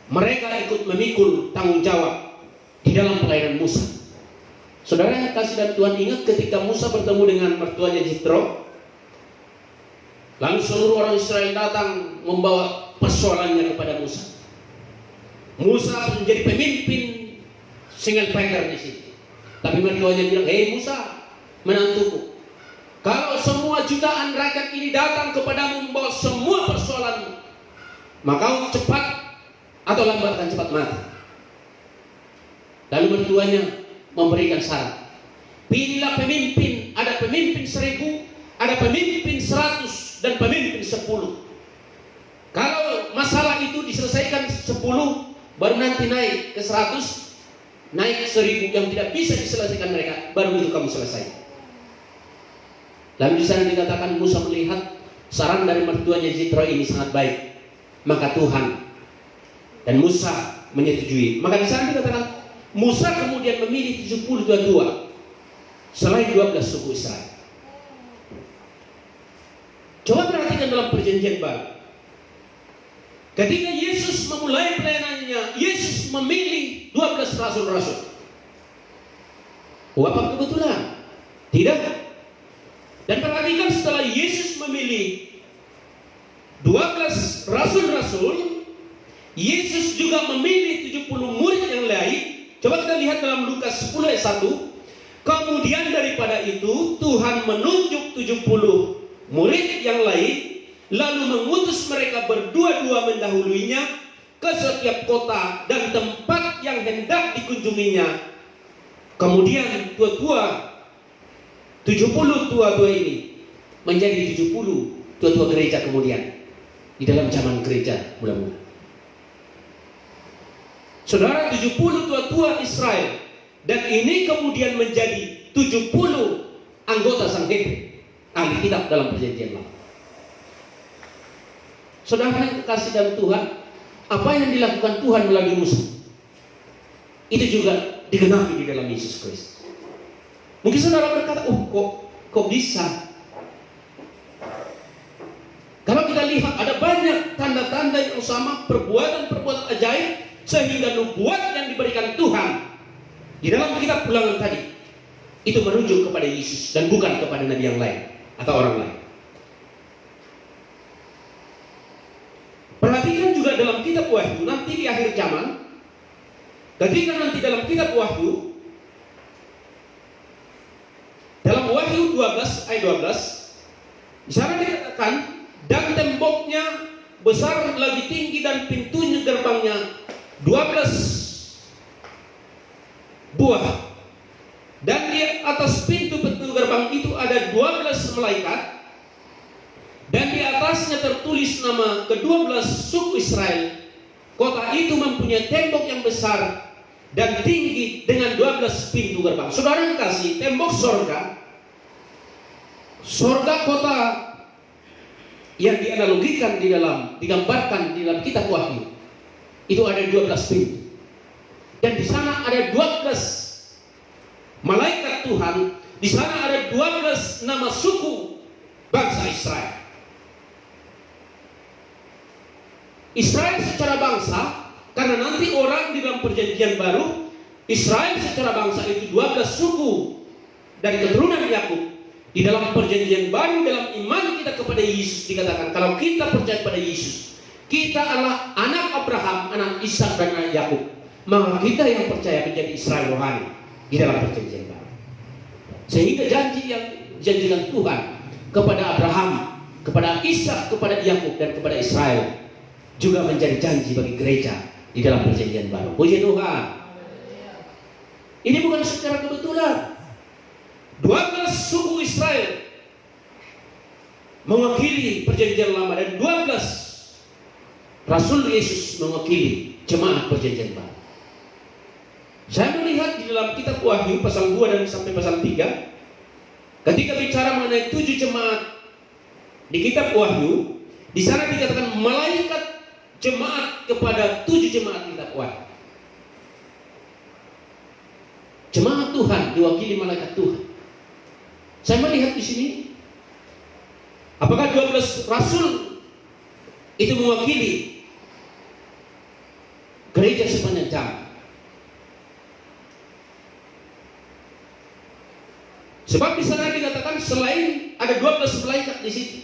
mereka ikut memikul tanggung jawab di dalam pelayanan Musa. Saudara yang kasih dan Tuhan, ingat ketika Musa bertemu dengan mertuanya Jitro, lalu seluruh orang Israel datang membawa persoalannya kepada Musa. Musa menjadi pemimpin single packer di sini. Tapi mertuanya bilang, hei Musa, menantuku, kalau semua jutaan rakyat ini datang kepadamu membawa semua persoalanmu, maka cepat atau lambat akan cepat mati. Lalu mertuanya memberikan syarat, pilihlah pemimpin, ada pemimpin 1000, ada pemimpin 100, dan pemimpin 10. Kalau masalah itu diselesaikan 10, baru nanti naik ke 100, naik 1000 yang tidak bisa diselesaikan mereka, baru itu kamu selesai. Lalu di sana dikatakan Musa melihat saran dari mertuanya Jitro ini sangat baik, maka Tuhan dan Musa menyetujui. Maka di sana dikatakan Musa kemudian memilih 70 tua-tua selain 12 suku Israel. Coba perhatikan dalam perjanjian baru. Ketika Yesus memulai pelayanannya, Yesus memilih 12 rasul-rasul. Apa kebetulan? Tidak. Dan perhatikan, setelah Yesus memilih 12 rasul-rasul, Yesus juga memilih 70 murid yang lain. Coba kita lihat dalam Lukas 10 ayat 1. Kemudian daripada itu Tuhan menunjuk 70 murid yang lain, lalu mengutus mereka berdua-dua mendahuluinya ke setiap kota dan tempat yang hendak dikunjunginya. Kemudian 70 tua-tua ini menjadi 70 tua-tua gereja kemudian di dalam zaman gereja mula-mula. Saudara, 70 tua-tua Israel, dan ini kemudian menjadi 70 anggota Sang Hebrew, ahli kitab dalam perjanjian lama. Saudara yang kekasih dalam Tuhan, apa yang dilakukan Tuhan melalui Musa, itu juga digenapi di dalam Yesus Kristus. Mungkin saudara berkata, kok bisa? Kalau kita lihat ada banyak tanda-tanda yang sama, perbuatan-perbuatan ajaib, sehingga nubuat yang diberikan Tuhan di dalam kitab Ulangan tadi itu merujuk kepada Yesus dan bukan kepada nabi yang lain atau orang lain. Perhatikan juga dalam kitab Wahyu nanti di akhir zaman, ketika nanti dalam kitab Wahyu, dalam Wahyu 12 ayat 12, di sana dikatakan, dan temboknya besar lagi tinggi dan pintunya gerbangnya 12 buah, dan di atas pintu gerbang itu ada 12 malaikat, dan di atasnya tertulis nama ke-12 suku Israel. Kota itu mempunyai tembok yang besar dan tinggi dengan 12 pintu gerbang. Saudara yang kasih, tembok sorga kota yang dianalogikan digambarkan di dalam kitab Wahyu, itu ada 12 pintu. Dan di sana ada 12 malaikat Tuhan. Di sana ada 12 nama suku bangsa Israel. Israel secara bangsa, karena nanti orang di dalam perjanjian baru, Israel secara bangsa itu 12 suku dari keturunan Yakub. Di dalam perjanjian baru, dalam iman kita kepada Yesus dikatakan, kalau kita percaya pada Yesus, kita adalah anak Abraham, anak Ishak dan anak Yakub. Maka kita yang percaya menjadi Israel rohani di dalam perjanjian baru. Sehingga janji yang dijanjikan Tuhan kepada Abraham, kepada Ishak, kepada Yakub dan kepada Israel juga menjadi janji bagi gereja di dalam perjanjian baru. Puji Tuhan. Ini bukan secara kebetulan. 12 suku Israel mewakili perjanjian lama, dan 12 Rasul Yesus mewakili jemaat perjanjian baru. Saya melihat di dalam kitab Wahyu pasal 2 dan sampai pasal 3, ketika bicara mengenai 7 jemaat di kitab Wahyu, di sana dikatakan malaikat jemaat kepada 7 jemaat kitab Wahyu. Jemaat Tuhan diwakili malaikat Tuhan. Saya melihat di sini, apakah 12 rasul itu mewakili gereja sepanjang zaman? Sebab di sana dikatakan selain ada 12 malaikat di situ,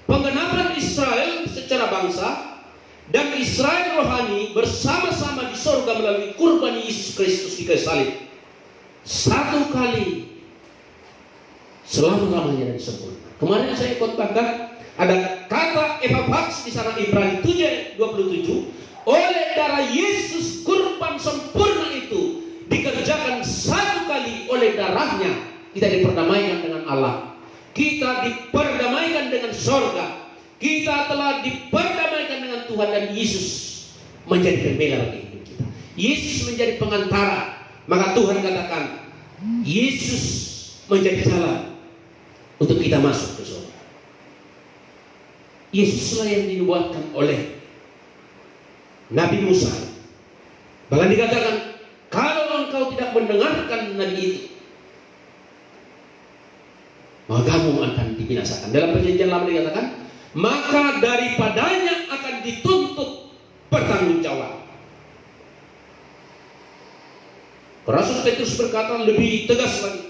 penggenapan Israel secara bangsa dan Israel rohani bersama-sama di sorga melalui kurban Yesus Kristus di kayu salib. Satu kali selama-lamanya dan sempurna. Kemarin saya khotbahkan ada kata Epaphras di sana, Ibrani 7:27, oleh darah Yesus kurban sempurna itu dikerjakan satu kali, oleh darahnya kita diperdamaikan dengan Allah. Kita diperdamaikan dengan sorga. Kita telah diperdamaikan dengan Tuhan, dan Yesus menjadi pembela bagi hidup kita. Yesus menjadi pengantara. Maka Tuhan katakan, Yesus menjadi jalan untuk kita masuk ke surga. Yesuslah yang dinubuatkan oleh Nabi Musa. Bahkan dikatakan, kalau engkau tidak mendengarkan Nabi itu, maka kamu akan dibinasakan. Dalam perjanjian lama dikatakan, maka daripadanya akan dituntut pertanggungjawab. Rasul Petrus berkata lebih tegas lagi,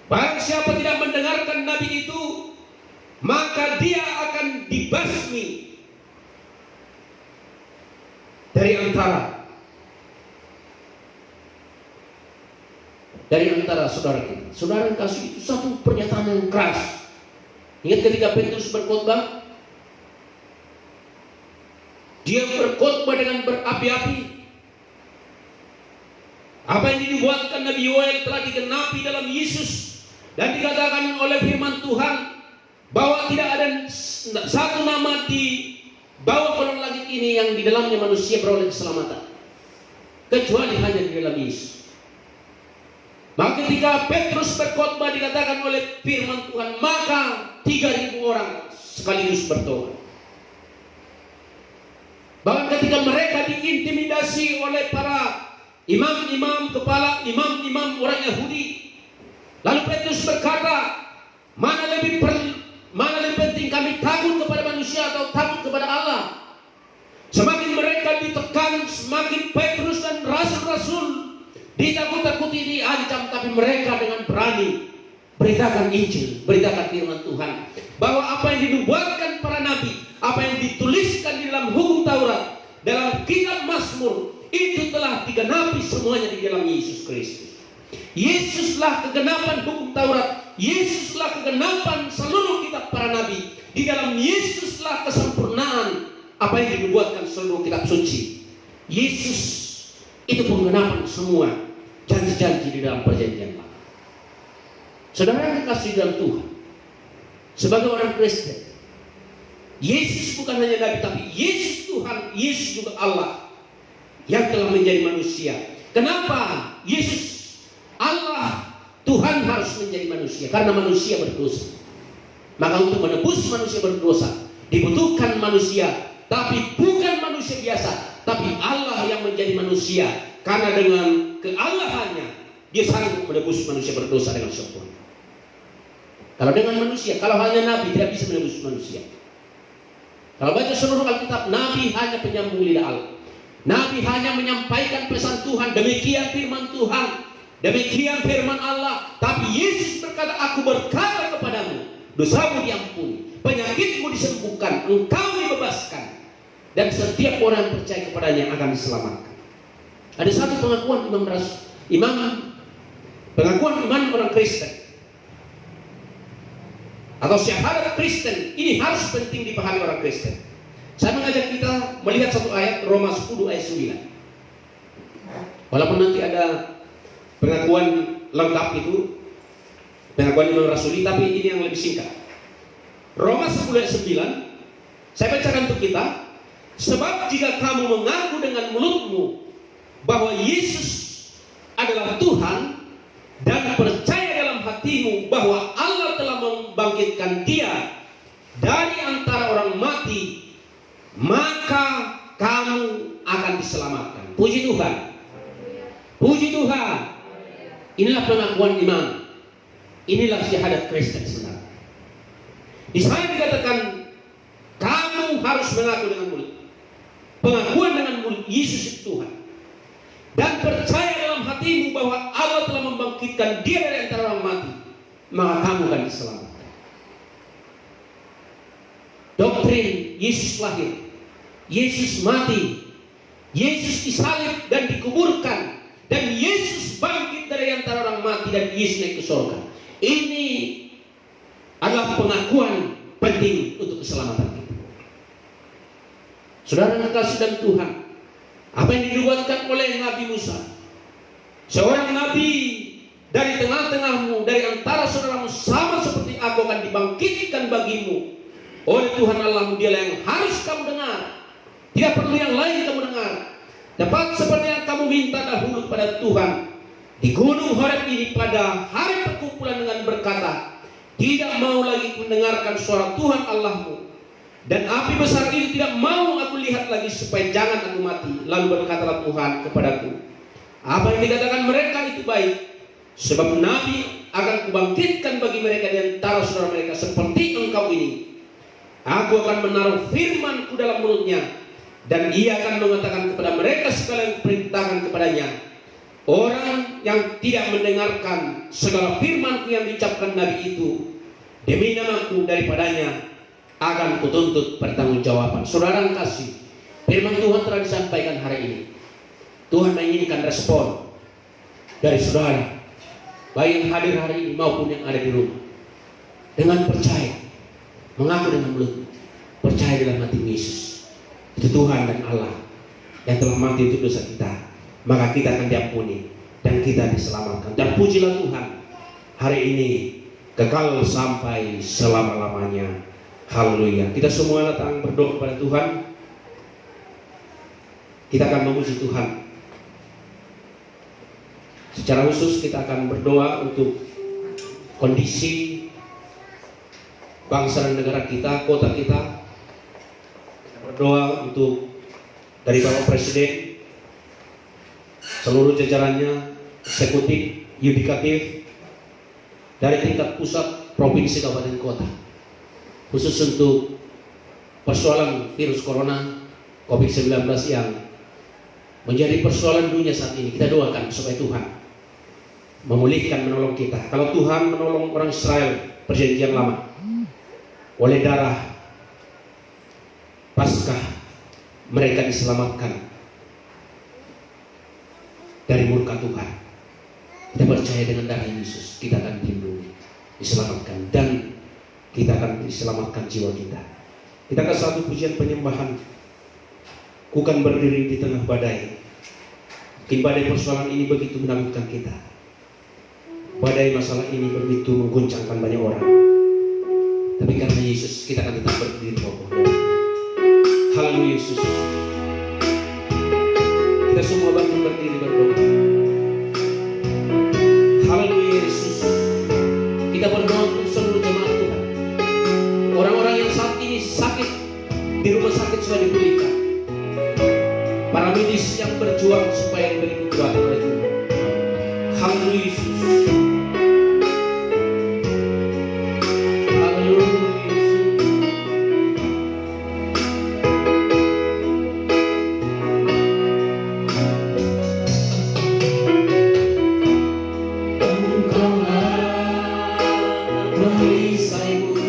barang siapa tidak mendengarkan Nabi itu, maka dia akan dibasmi dari antara saudara kita. Saudara yang kasih, itu satu pernyataan yang keras. Ingat ketika Petrus berkhotbah, dia berkhotbah dengan berapi-api. Apa yang dinubuatkan Nabi Yoel telah digenapi dalam Yesus, dan dikatakan oleh firman Tuhan bahwa tidak ada satu nama di bawah kolong langit ini yang di dalamnya manusia beroleh keselamatan, kecuali hanya di dalam Yesus. Maka ketika Petrus berkhotbah, dikatakan oleh firman Tuhan, maka 3.000 orang sekaligus bertobat. Bahkan ketika mereka diintimidasi oleh para imam-imam, kepala imam-imam orang Yahudi, lalu Petrus berkata, mana lebih penting kami takut kepada manusia atau takut kepada Allah? Semakin mereka ditekan, semakin Petrus dan rasul-rasul ditakut-takuti, diancam, tapi mereka dengan berani beritakan Injil, beritakan firman Tuhan, bahwa apa yang dinubuatkan para nabi, apa yang dituliskan di dalam hukum Taurat, dalam kitab Mazmur, itu telah digenapi semuanya di dalam Yesus Kristus. Yesuslah kegenapan hukum Taurat, Yesuslah kegenapan seluruh kitab para nabi. Di dalam Yesuslah kesempurnaan apa yang dinubuatkan seluruh kitab suci. Yesus itu penggenapan semua janji-janji di dalam perjanjian lama. Saudara yang kasih dalam Tuhan, sebagai orang Kristen, Yesus bukan hanya nabi, tapi Yesus Tuhan, Yesus juga Allah yang telah menjadi manusia. Kenapa Yesus Allah Tuhan harus menjadi manusia? Karena manusia berdosa. Maka untuk menebus manusia berdosa dibutuhkan manusia, tapi bukan manusia biasa, tapi Allah yang menjadi manusia. Karena dengan keallahannya dia sanggup menebus manusia berdosa dengan sempurna. Kalau dengan manusia, kalau hanya nabi tidak bisa menebus manusia. Kalau baca seluruh Alkitab, nabi hanya penyambung lidah Allah. Nabi hanya menyampaikan pesan Tuhan, demikian firman Tuhan, demikian firman Allah. Tapi Yesus berkata, aku berkata kepadamu, dosamu diampuni, penyakitmu disembuhkan, engkau dibebaskan, dan setiap orang yang percaya kepadanya akan diselamatkan. Ada satu pengakuan pengakuan iman orang Kristen atau syahadat Kristen. Ini harus penting dipahami orang Kristen. Saya mengajak kita melihat satu ayat, Roma 10 ayat 9. Walaupun nanti ada pengakuan lengkap itu, pengakuan iman rasuli, tapi ini yang lebih singkat. Roma 10 ayat 9, saya bacakan untuk kita. Sebab jika kamu mengaku dengan mulutmu bahwa Yesus adalah Tuhan, dan percaya dalam hatimu bahwa Allah telah membangkitkan dia dari antara orang mati, maka kamu akan diselamatkan. Puji Tuhan. Puji Tuhan. Inilah pengakuan iman. Inilah syahadat Kristen sebenarnya. Di sana dikatakan kamu harus mengaku dengan mulut. Pengakuan dengan mulut Yesus itu Tuhan, dan percaya dalam hatimu bahwa Allah telah membangkitkan dia dari antara orang mati, maka kamu akan diselamatkan. Doktrin Yesus lahir, Yesus mati, Yesus disalib dan dikuburkan, dan Yesus bangkit dari antara orang mati, dan Yesus naik ke surga. Ini adalah pengakuan penting untuk keselamatan kita. Saudara yang kasih dan Tuhan, apa yang dinubuatkan oleh Nabi Musa, seorang nabi dari tengah-tengahmu, dari antara saudaramu, sama seperti aku akan dibangkitkan bagimu oleh Tuhan Allahmu. Dialah yang harus kamu dengar, tidak perlu yang lain kamu dengar. Dapat seperti yang kamu minta dahulu kepada Tuhan di gunung Horeb ini pada hari perkumpulan dengan berkata, tidak mau lagi mendengarkan suara Tuhan Allahmu, Dan api besar itu tidak mau aku lihat lagi supaya jangan aku mati. Lalu berkatalah Tuhan kepadaku, apa yang dikatakan mereka itu baik. Sebab Nabi akan kubangkitkan bagi mereka di antara saudara mereka seperti engkau ini. Aku akan menaruh firman-Ku dalam mulutnya, dan ia akan mengatakan kepada mereka segala yang kuperintahkan kepadanya. Orang yang tidak mendengarkan segala firman-Ku yang diucapkan Nabi itu, demi nama-Ku daripadanya akan kutuntut pertanggungjawaban. Saudara yang kasih, firman Tuhan telah disampaikan hari ini. Tuhan menginginkan respon dari saudara, baik yang hadir hari ini maupun yang ada di rumah, dengan percaya, mengaku dengan mulut, percaya dalam hati Yesus. Itu Tuhan dan Allah yang telah mati untuk dosa kita, maka kita akan diampuni dan kita diselamatkan. Dan pujilah Tuhan, hari ini kekal sampai selama-lamanya. Haleluya. Kita semua datang berdoa kepada Tuhan. Kita akan memuji Tuhan. Secara khusus kita akan berdoa untuk kondisi bangsa dan negara kita, kota kita. Kita berdoa untuk dari Bapak Presiden, seluruh jajarannya, eksekutif, yudikatif, dari tingkat pusat, provinsi, kabupaten, kota, khusus untuk persoalan virus corona COVID-19 yang menjadi persoalan dunia saat ini. Kita doakan supaya Tuhan memulihkan, menolong kita. Kalau Tuhan menolong orang Israel perjanjian lama oleh darah Paskah, mereka diselamatkan dari murka Tuhan. Kita percaya dengan darah Yesus kita akan dilindungi, diselamatkan, dan kita akan diselamatkan jiwa kita. Kita akan satu pujian penyembahan. Ku kan berdiri di tengah badai. Mungkin badai persoalan ini begitu menakutkan kita. Badai masalah ini begitu mengguncangkan banyak orang. Tapi karena Yesus, kita akan tetap berdiri kokoh. Haleluya Yesus. Kita semua bantu berdiri berdoa. Haleluya Yesus. Kita berdoa untuk seluruh jemaat Tuhan. Orang-orang yang saat ini sakit di rumah sakit sudah dipulihkan. Para medis yang berjuang supaya diberi kekuatan oleh Tuhan. Haleluya Yesus. Haleluya Yesus. Engkaulah perisaiku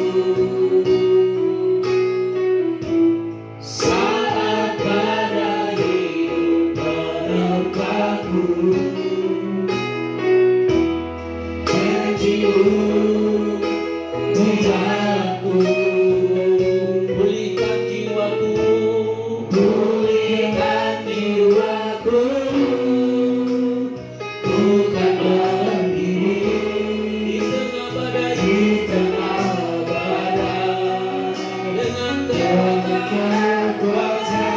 saat badai hidup menerpaku. Janjimu di dalamku, Pulihkan jiwaku, pulihkan jiwaku. Ku kan berdiri di tengah badai di tengah badai dengan dengan kekuatan kekuatan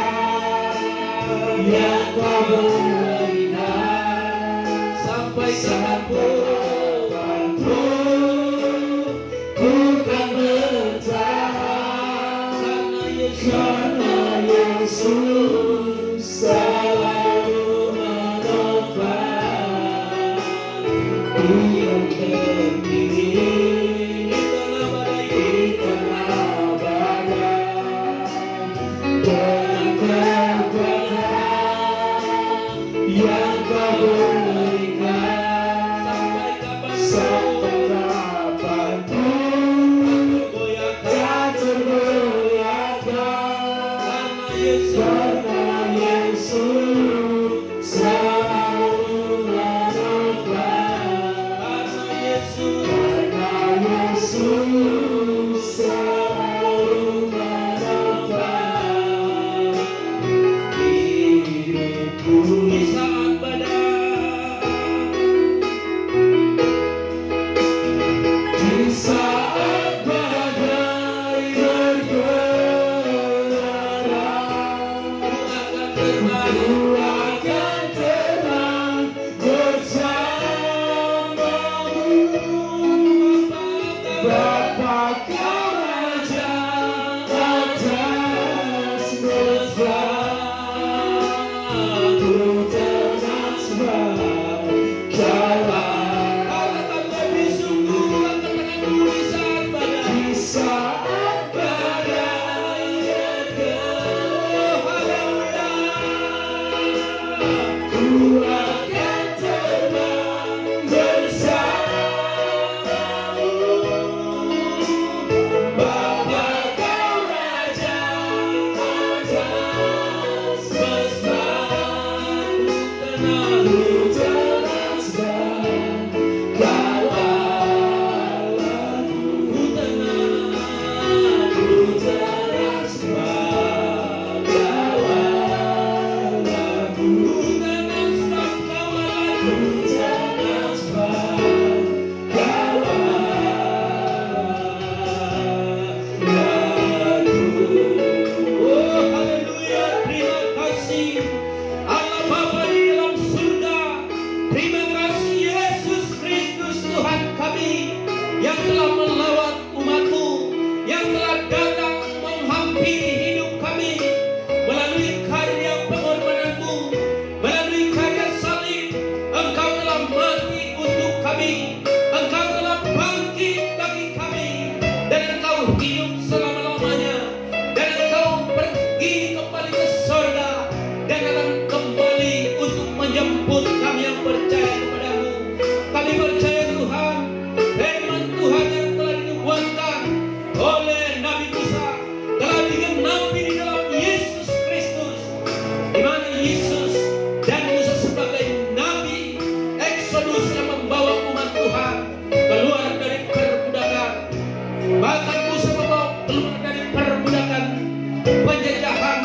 yang kau berikan. sampai Kapanpun ku kan bertahan, karena Yesus selalu menopang. Ku yang berdiri di tengah badai dengan kekuatan yang kau berikan. Sampai kapanpun tak tergoyahkan, karena Yesus selalu menopang. Karena Yesus selalu menopang hidupku. di saat badai. Di saat badai bergerak, ku akan terbang bersamamu. Bapa kau Raja atas saat badai ku akan terbang bersamamu. Bapa kau Raja atas semesta, ku tenang dan kau Allahku. Ku tenang sebab kau Allahku. Ku tenang sebab kau Allahku. Ku tenang sebab kau Allahku. Oh haleluya, terima kasih Allah Bapa di dalam surga. Terima kasih Yesus Kristus Tuhan kami yang telah melawat umat-Mu, yang telah datang menghampiri hidup kami melalui karya pengorbanan-Mu, melalui karya salib. Engkau telah mati untuk kami, Engkau telah bangkit bagi kami, dan Engkau hidup selama-lamanya, dan Engkau pergi kembali ke surga dan akan kembali untuk menjemput kami yang percaya kepadamu. Kami percaya Tuhan, firman Tuhan yang telah dinubuatkan oleh Nabi Musa telah digenapi di dalam Yesus Kristus, di mana Yesus dan Musa sebagai nabi Exodus yang membawa umat Tuhan keluar dari perbudakan. Bahkan Musa membawa keluar dari perbudakan penjajahan,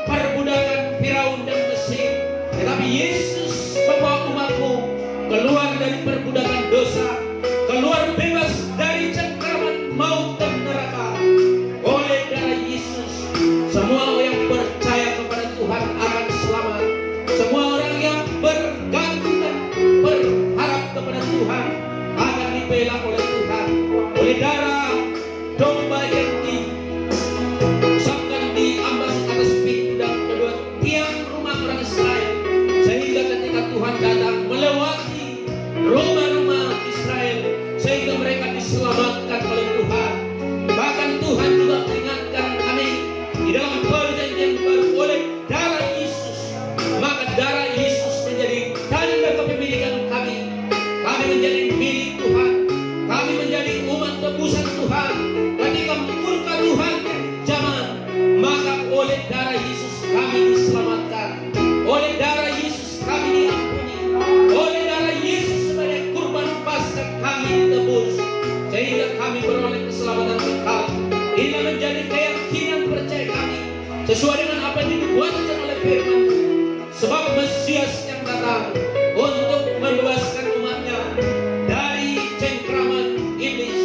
perbudakan Firaun dan Mesir. Tetapi Yesus membawa umat-Mu keluar dari perbudakan dosa, keluar bebas dari cengkraman maut dan neraka. Oleh darah Yesus, semua yang percaya kepada Tuhan akan selamat. Semua orang yang bergantung dan berharap kepada Tuhan akan dibela oleh Tuhan. Oleh darah domba yang diusapkan di ambas atas pintu dan kedua tiang rumah orang Israel, sehingga ketika Tuhan datang melewati rumah-rumah Israel, sehingga mereka diselamatkan oleh Tuhan. Bahkan Tuhan juga mengingatkan kami di dalam perjanjian baru oleh darah Yesus. Maka darah Yesus menjadi tanda kepemilikan kami. Kami menjadi milik Tuhan. Kami menjadi umat tebusan Tuhan. Ketika murka Tuhan zaman, maka oleh darah Yesus kami diselamatkan. Oleh darah Yesus kami diampuni. Oleh darah Yesus sebagai kurban Paskah kami ditebus, sehingga kami beroleh keselamatan kekal. Ini menjadi keyakinan percaya kami sesuai dengan apa yang dibuatkan oleh firman. Sebab Mesias yang datang untuk membebaskan umatnya dari cengkraman iblis,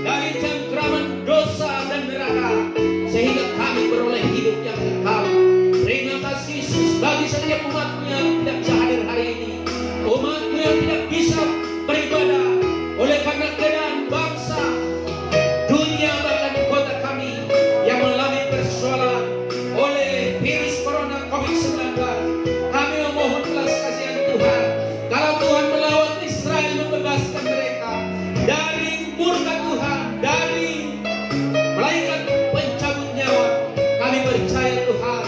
dari cengkraman dosa dan neraka, sehingga kami beroleh hidup yang kekal. Terima kasih Yesus bagi setiap umat-Mu yang tidak bisa hadir hari ini, umat-Mu yang tidak bisa beribadah oleh karena keadaan bangsa, dunia, bahkan kota kami yang mengalami persoalan oleh virus corona COVID-19. Kami memohon belas kasihan Tuhan. Kalau Tuhan melawat Israel, membebaskan mereka dari murka Tuhan, dari malaikat pencabut nyawa, kami percaya Tuhan,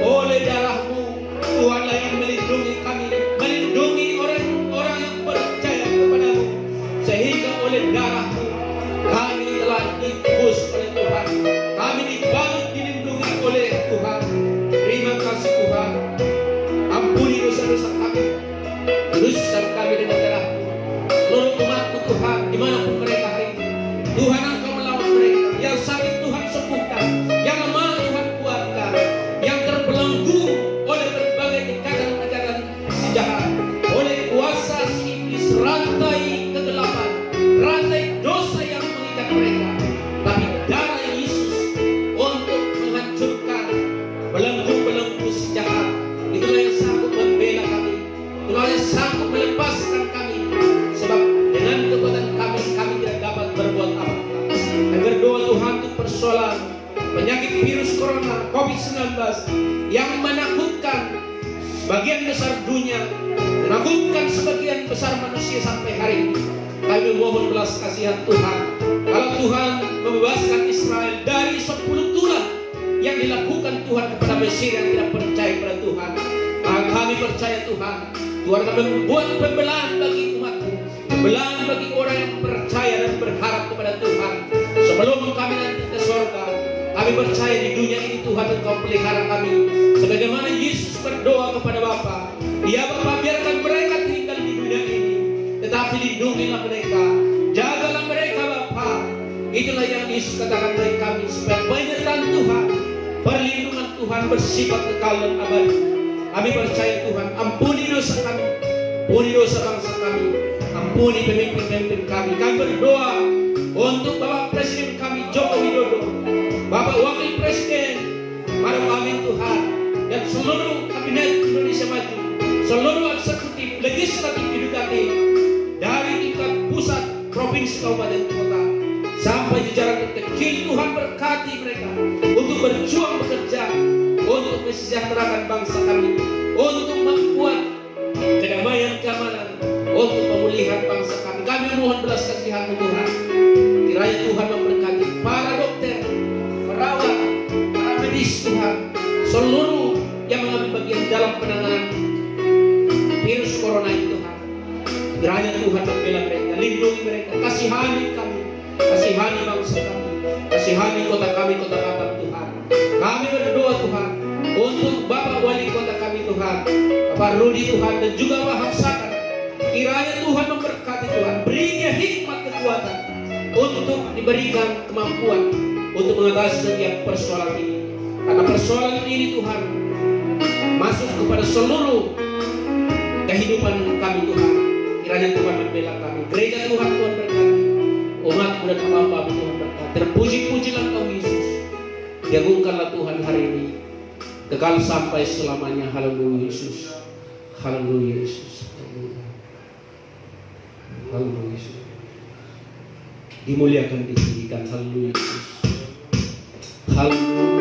oleh darah-Mu Tuhanlah yang melindungi kami, melindungi orang-orang yang percaya kepada-Mu, sehingga oleh darah-Mu kami telah ditebus oleh Tuhan. Kami dibalut, dilindungi oleh Tuhan. Terima kasih Tuhan. Ampuni dosa-dosa kami, luruskan kami dengan darah-Mu. Seluruh umat-Mu Tuhan, dimanapun mereka hari ini, Tuhan Engkau melawat mereka. Yang sakit Tuhan sembuhkan, yang lemah Tuhan kuatkan, yang terbelenggu oleh berbagai ikatan-ikatan si jahat, oleh kuasa si iblis, rantai kegelapan, rantai dosa yang mengikat mereka. Tapi darah Yesus untuk menghancurkan belenggu-belenggu si jahat, itulah yang sanggup membela kami, itulah yang sanggup melepaskan kami. Sebab dengan kekuatan kami tidak dapat berbuat apa-apa. Kami berdoa Tuhan untuk persoalan penyakit virus corona COVID-19 yang menakutkan sebagian besar dunia, menakutkan sebagian besar manusia sampai hari ini. Kami mohon belas kasihan Tuhan. Kalau Tuhan membebaskan Tuhan kepada Mesir yang tidak percaya pada Tuhan. Kami percaya Tuhan, Tuhan akan membuat pembelahan bagi umat-Mu, pembelahan bagi orang yang percaya dan berharap kepada Tuhan. Sebelum kami nanti ke surga, kami percaya di dunia ini Tuhan Engkau pelihara kami. Sebagaimana Yesus berdoa kepada Bapa, ya Bapa, biarkan mereka tinggal di dunia ini, tetapi lindungilah mereka, jagalah mereka Bapa. Itulah yang Yesus katakan bagi kami, supaya penyertaan Tuhan, perlindungan Tuhan bersifat kekal dan abadi. Kami percaya Tuhan, ampuni dosa kami, ampuni dosa bangsa kami, ampuni pemimpin-pemimpin kami. Kami berdoa untuk Bapak Presiden kami Joko Widodo, Bapak Wakil Presiden Maruf Amin Tuhan, dan seluruh kabinet Indonesia Maju, seluruh eksekutif, legislatif, yudikatif, dari tingkat pusat, provinsi, kabupaten, kota, sampai jajaran terkecil. Tuhan berkati mereka untuk berjuang bekerja untuk mesejahterakan bangsa kami, untuk membuat kedamaian, keamanan, untuk pemulihan bangsa kami. Kami mohon belas kasihan Tuhan. Kiranya Tuhan memberkati para dokter, perawat, para medis Tuhan, seluruh yang mengambil bagian dalam penanganan virus corona ini Tuhan. Kiranya Tuhan membela mereka, lindungi mereka, kasihani kami, kasihani bangsa kami, kasihani kota kami, kota Batam Tuhan. Kami berdoa Tuhan untuk Bapak Wali Kota kami Tuhan, Bapak Rudi Tuhan, dan juga Pak Hapsakan. Kiranya Tuhan memberkati Tuhan, berinya hikmat kekuatan untuk diberikan kemampuan untuk mengatasi setiap persoalan ini. Karena persoalan ini Tuhan masuk kepada seluruh kehidupan kami Tuhan. Kiranya Tuhan membela kami. Gereja Tuhan berkati, umat-Mu dan hamba-Mu Tuhan berkati. Terpuji-pujilah Engkau Yesus. Diagungkanlah Tuhan hari ini, kekal sampai selamanya. Haleluya Yesus, haleluya Yesus, haleluya Yesus. Dimuliakan, ditinggikan. Haleluya Yesus, haleluya.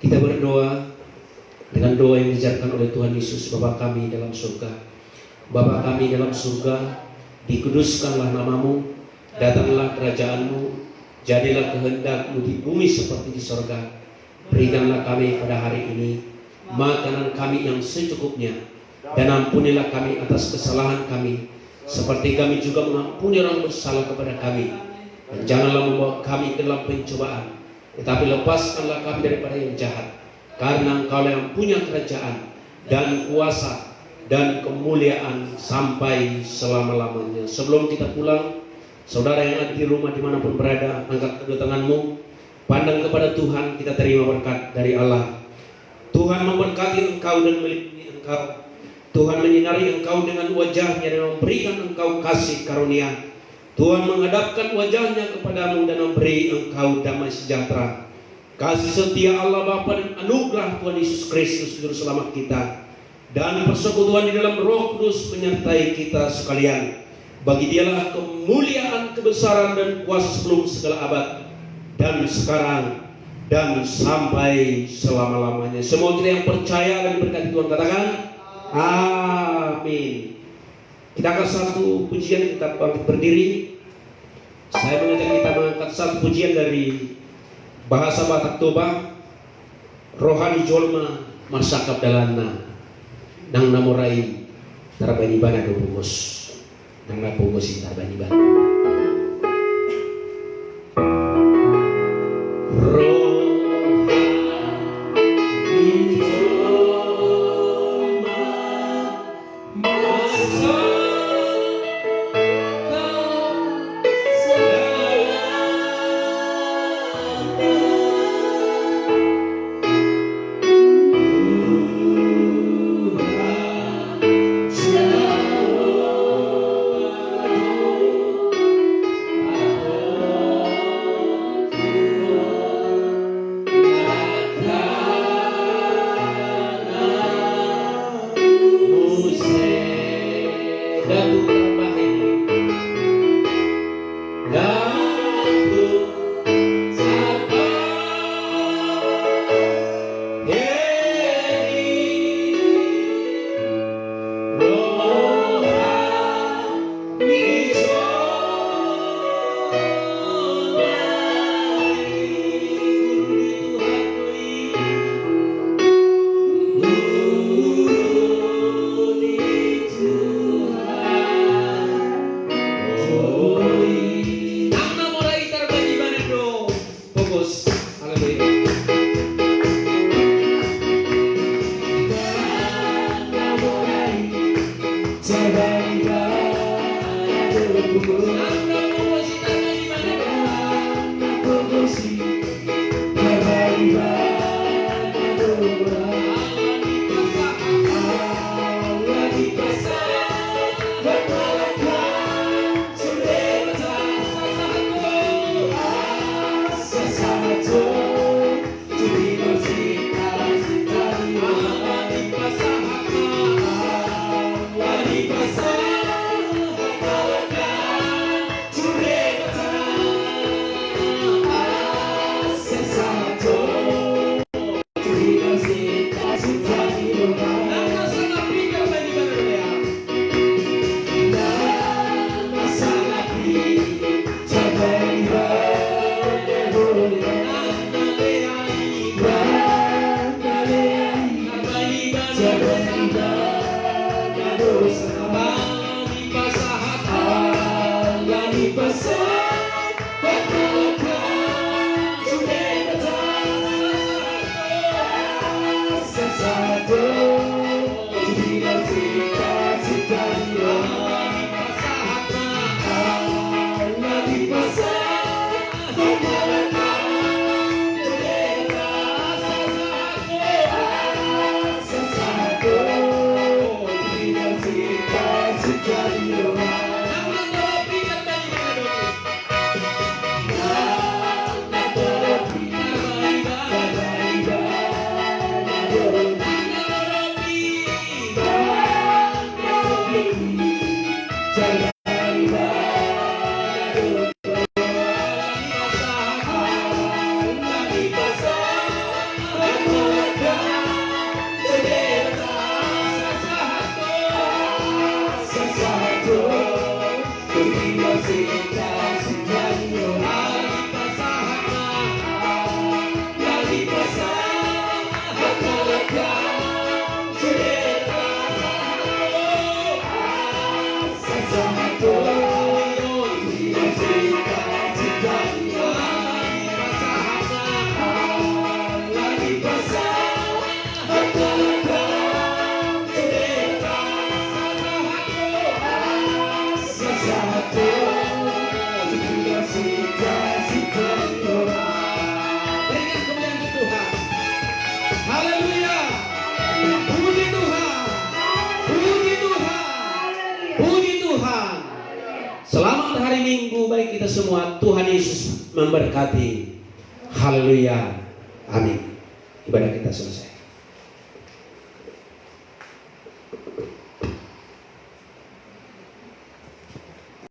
Kita berdoa dengan doa yang diajarkan oleh Tuhan Yesus. Bapa kami dalam surga, Bapa kami dalam surga, dikuduskanlah namamu, datanglah kerajaan-Mu, jadilah kehendak-Mu di bumi seperti di surga. Berikanlah kami pada hari ini makanan kami yang secukupnya, dan ampunilah kami atas kesalahan kami, seperti kami juga mengampuni orang bersalah kepada kami. Dan janganlah membawa kami ke dalam pencobaan, tetapi lepaskanlah kami daripada yang jahat. Karena Engkau yang punya kerajaan dan kuasa dan kemuliaan sampai selama-lamanya. Sebelum kita pulang, saudara yang ada di rumah dimanapun berada, angkat kedua tanganmu, pandang kepada Tuhan. Kita terima berkat dari Allah. Tuhan memberkati engkau dan melindungi engkau. Tuhan menyinari engkau dengan wajahnya dan memberikan engkau kasih karunia. Tuhan menghadapkan wajahnya kepadamu dan memberi engkau damai sejahtera. Kasih setia Allah Bapa dan anugerah Tuhan Yesus Kristus Juru Selamat kita dan persekutuan di dalam Roh Kudus menyertai kita sekalian. Bagi Dialah kemuliaan, kebesaran dan kuasa sebelum segala abad dan sekarang dan sampai selama-lamanya. Semua kita yang percaya dan berkati Tuhan katakan amin. Kita akan satu pujian, kita bangkit berdiri. Saya mengajak kita mengangkat satu pujian dari bahasa Batak Toba, Rohani Jolma Marsakap Dalana nang namurai tarbani bana do bungos nang napugosin tarbani bana. Selamat hari Minggu bagi kita semua. Tuhan Yesus memberkati. Haleluya. Amin. Ibadah kita selesai.